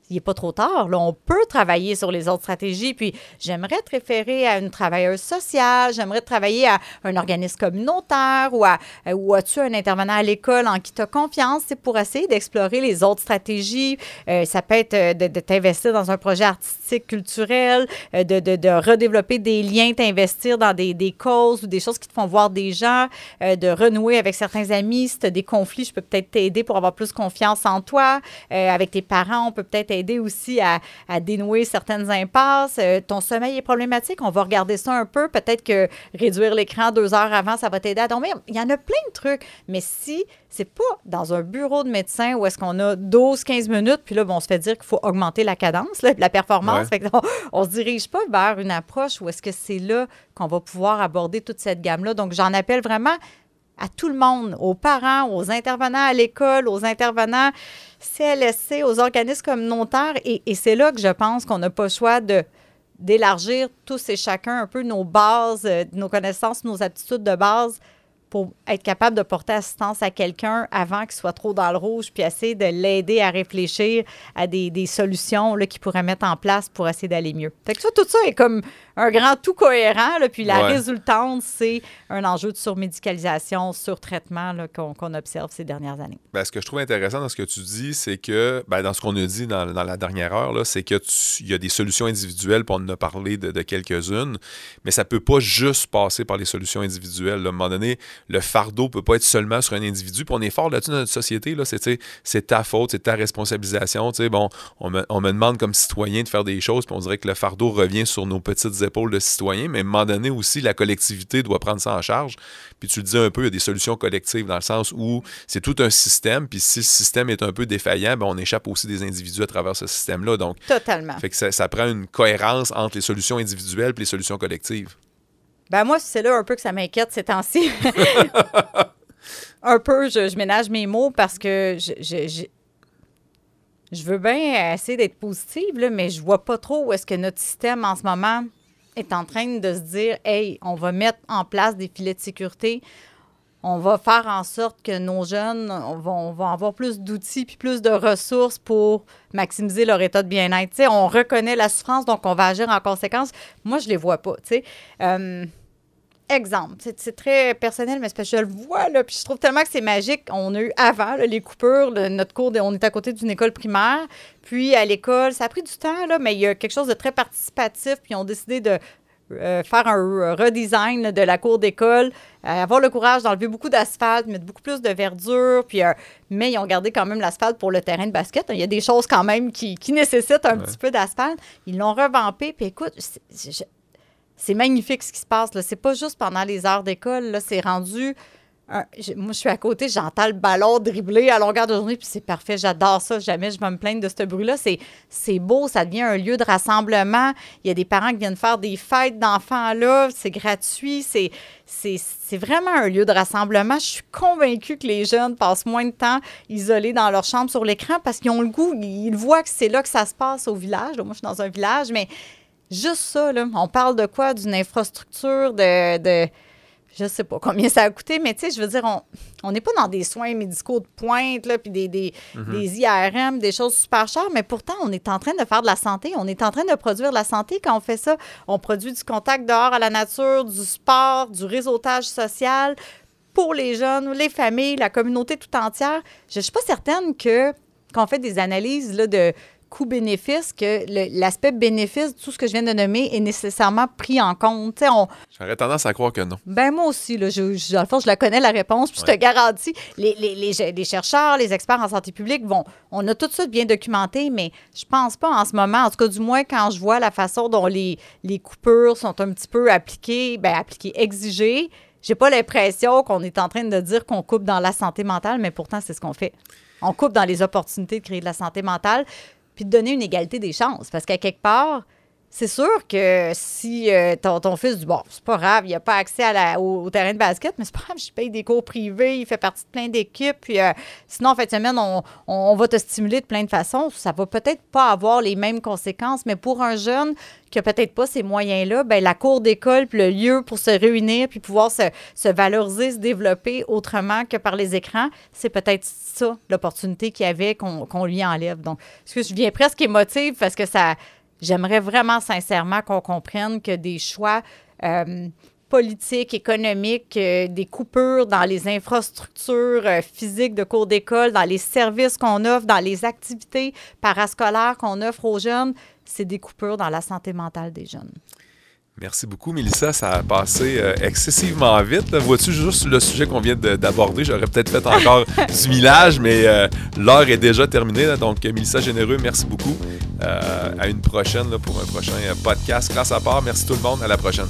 il n'est pas trop tard. Là, on peut travailler sur les autres stratégies. Puis, j'aimerais te référer à une travailleuse sociale. J'aimerais te travailler à un organisme communautaire ou as-tu un intervenant à l'école en qui tu as confiance? C'est pour essayer d'explorer les autres stratégies. Ça peut être de t'investir dans un projet artistique, culturel, de redévelopper des liens, t'investir dans des causes ou des choses qui te font voir des gens, de renouer avec certains amis. Si tu as des conflits, je peux peut-être t'aider pour avoir plus confiance en toi. Avec tes parents, on peut peut-être aider aussi à dénouer certaines impasses. Ton sommeil est problématique, on va regarder ça un peu. Peut-être que réduire l'écran 2 heures avant, ça va t'aider à dormir. Il y en a plein de trucs. Mais si c'est pas dans un bureau de médecin où est-ce qu'on a 12-15 minutes, puis là, on se fait dire qu'il faut augmenter la cadence, là, la performance. Ouais. Fait on se dirige pas vers une approche où est-ce que c'est là qu'on va pouvoir aborder toute cette gamme-là. Donc, j'en appelle vraiment à tout le monde, aux parents, aux intervenants à l'école, aux intervenants CLSC, aux organismes communautaires. Et c'est là que je pense qu'on n'a pas le choix d'élargir tous et chacun un peu nos bases, nos connaissances, nos aptitudes de base pour être capable de porter assistance à quelqu'un avant qu'il soit trop dans le rouge, puis essayer de l'aider à réfléchir à des solutions là, qu'il pourrait mettre en place pour essayer d'aller mieux. Fait que ça, tout ça est comme un grand tout cohérent, là, puis la résultante, c'est un enjeu de surmédicalisation, surtraitement là, qu'on observe ces dernières années. Bien, ce que je trouve intéressant dans ce que tu dis, c'est que, bien, dans ce qu'on a dit dans la dernière heure, là, c'est qu'il y a des solutions individuelles, puis on en a parlé de quelques-unes, mais ça ne peut pas juste passer par les solutions individuelles. Là. À un moment donné, le fardeau ne peut pas être seulement sur un individu, puis on est fort là-dessus dans notre société, là, c'est ta faute, c'est ta responsabilisation. Bon, on me demande comme citoyen de faire des choses, puis on dirait que le fardeau revient sur nos petites épaules de citoyens, mais à un moment donné aussi, la collectivité doit prendre ça en charge. Puis tu le disais un peu, il y a des solutions collectives dans le sens où c'est tout un système, puis si le système est un peu défaillant, bien, on échappe aussi des individus à travers ce système-là. Donc, totalement. Fait que ça prend une cohérence entre les solutions individuelles et les solutions collectives. Ben moi, c'est là un peu que ça m'inquiète ces temps-ci. Un peu, je ménage mes mots parce que je veux bien essayer d'être positive, là, mais je vois pas trop où est-ce que notre système en ce moment est en train de se dire « Hey, on va mettre en place des filets de sécurité. On va faire en sorte que nos jeunes vont avoir plus d'outils puis plus de ressources pour maximiser leur état de bien-être. » T'sais, on reconnaît la souffrance, donc on va agir en conséquence. Moi, je les vois pas. Exemple, c'est très personnel, mais c'est parce que je le vois, là, puis je trouve tellement que c'est magique. On a eu avant là, les coupures, notre cours, on est à côté d'une école primaire, puis à l'école, ça a pris du temps, là, mais il y a quelque chose de très participatif, puis ils ont décidé de faire un redesign là, de la cour d'école, avoir le courage d'enlever beaucoup d'asphalte, mettre beaucoup plus de verdure, puis, mais ils ont gardé quand même l'asphalte pour le terrain de basket. Il y a des choses quand même qui nécessitent un petit peu d'asphalte. Ils l'ont revampé, puis écoute, c'est magnifique ce qui se passe. Là. C'est pas juste pendant les heures d'école, là, c'est rendu... moi, je suis à côté, j'entends le ballon dribbler à longueur de journée, puis c'est parfait, j'adore ça. Jamais je vais me plaindre de ce bruit-là. C'est beau, ça devient un lieu de rassemblement. Il y a des parents qui viennent faire des fêtes d'enfants là, c'est gratuit, c'est vraiment un lieu de rassemblement. Je suis convaincue que les jeunes passent moins de temps isolés dans leur chambre sur l'écran parce qu'ils ont le goût, ils voient que c'est là que ça se passe au village. Là, moi, je suis dans un village, mais juste ça, là, on parle de quoi? D'une infrastructure, de je sais pas combien ça a coûté, mais tu sais, je veux dire, on n'est pas dans des soins médicaux de pointe, là, puis des IRM, des choses super chères, mais pourtant, on est en train de faire de la santé, on est en train de produire de la santé quand on fait ça. On produit du contact dehors à la nature, du sport, du réseautage social pour les jeunes, les familles, la communauté tout entière. Je suis pas certaine qu'on fait des analyses là, de coût-bénéfice, que l'aspect bénéfice de tout ce que je viens de nommer est nécessairement pris en compte. J'aurais tendance à croire que non. Ben moi aussi, là, dans le fond, je la connais, la réponse, puis je te garantis, les chercheurs, les experts en santé publique, on a tout ça bien documenté, mais je pense pas en ce moment, en tout cas du moins quand je vois la façon dont les coupures sont un petit peu appliquées, exigées, j'ai pas l'impression qu'on est en train de dire qu'on coupe dans la santé mentale, mais pourtant, c'est ce qu'on fait. On coupe dans les opportunités de créer de la santé mentale, puis de donner une égalité des chances. Parce qu'à quelque part, c'est sûr que si ton fils dit, bon, c'est pas grave, il n'a pas accès au terrain de basket, mais c'est pas grave, je paye des cours privés, il fait partie de plein d'équipes, puis sinon, en fin de semaine, on va te stimuler de plein de façons. Ça va peut-être pas avoir les mêmes conséquences, mais pour un jeune qui n'a peut-être pas ces moyens-là, ben la cour d'école, puis le lieu pour se réunir, puis pouvoir se valoriser, se développer autrement que par les écrans, c'est peut-être ça, l'opportunité qu'il y avait qu'on lui enlève. Donc, je viens presque émotive parce que j'aimerais vraiment sincèrement qu'on comprenne que des choix politiques, économiques, des coupures dans les infrastructures physiques de cours d'école, dans les services qu'on offre, dans les activités parascolaires qu'on offre aux jeunes, c'est des coupures dans la santé mentale des jeunes. Merci beaucoup, Mélissa. Ça a passé excessivement vite. Là. Vois-tu juste le sujet qu'on vient d'aborder? J'aurais peut-être fait encore du millage, mais l'heure est déjà terminée. Là. Donc, Mélissa Généreux, merci beaucoup. À une prochaine là, pour un prochain podcast. Classe à part. Merci tout le monde. À la prochaine.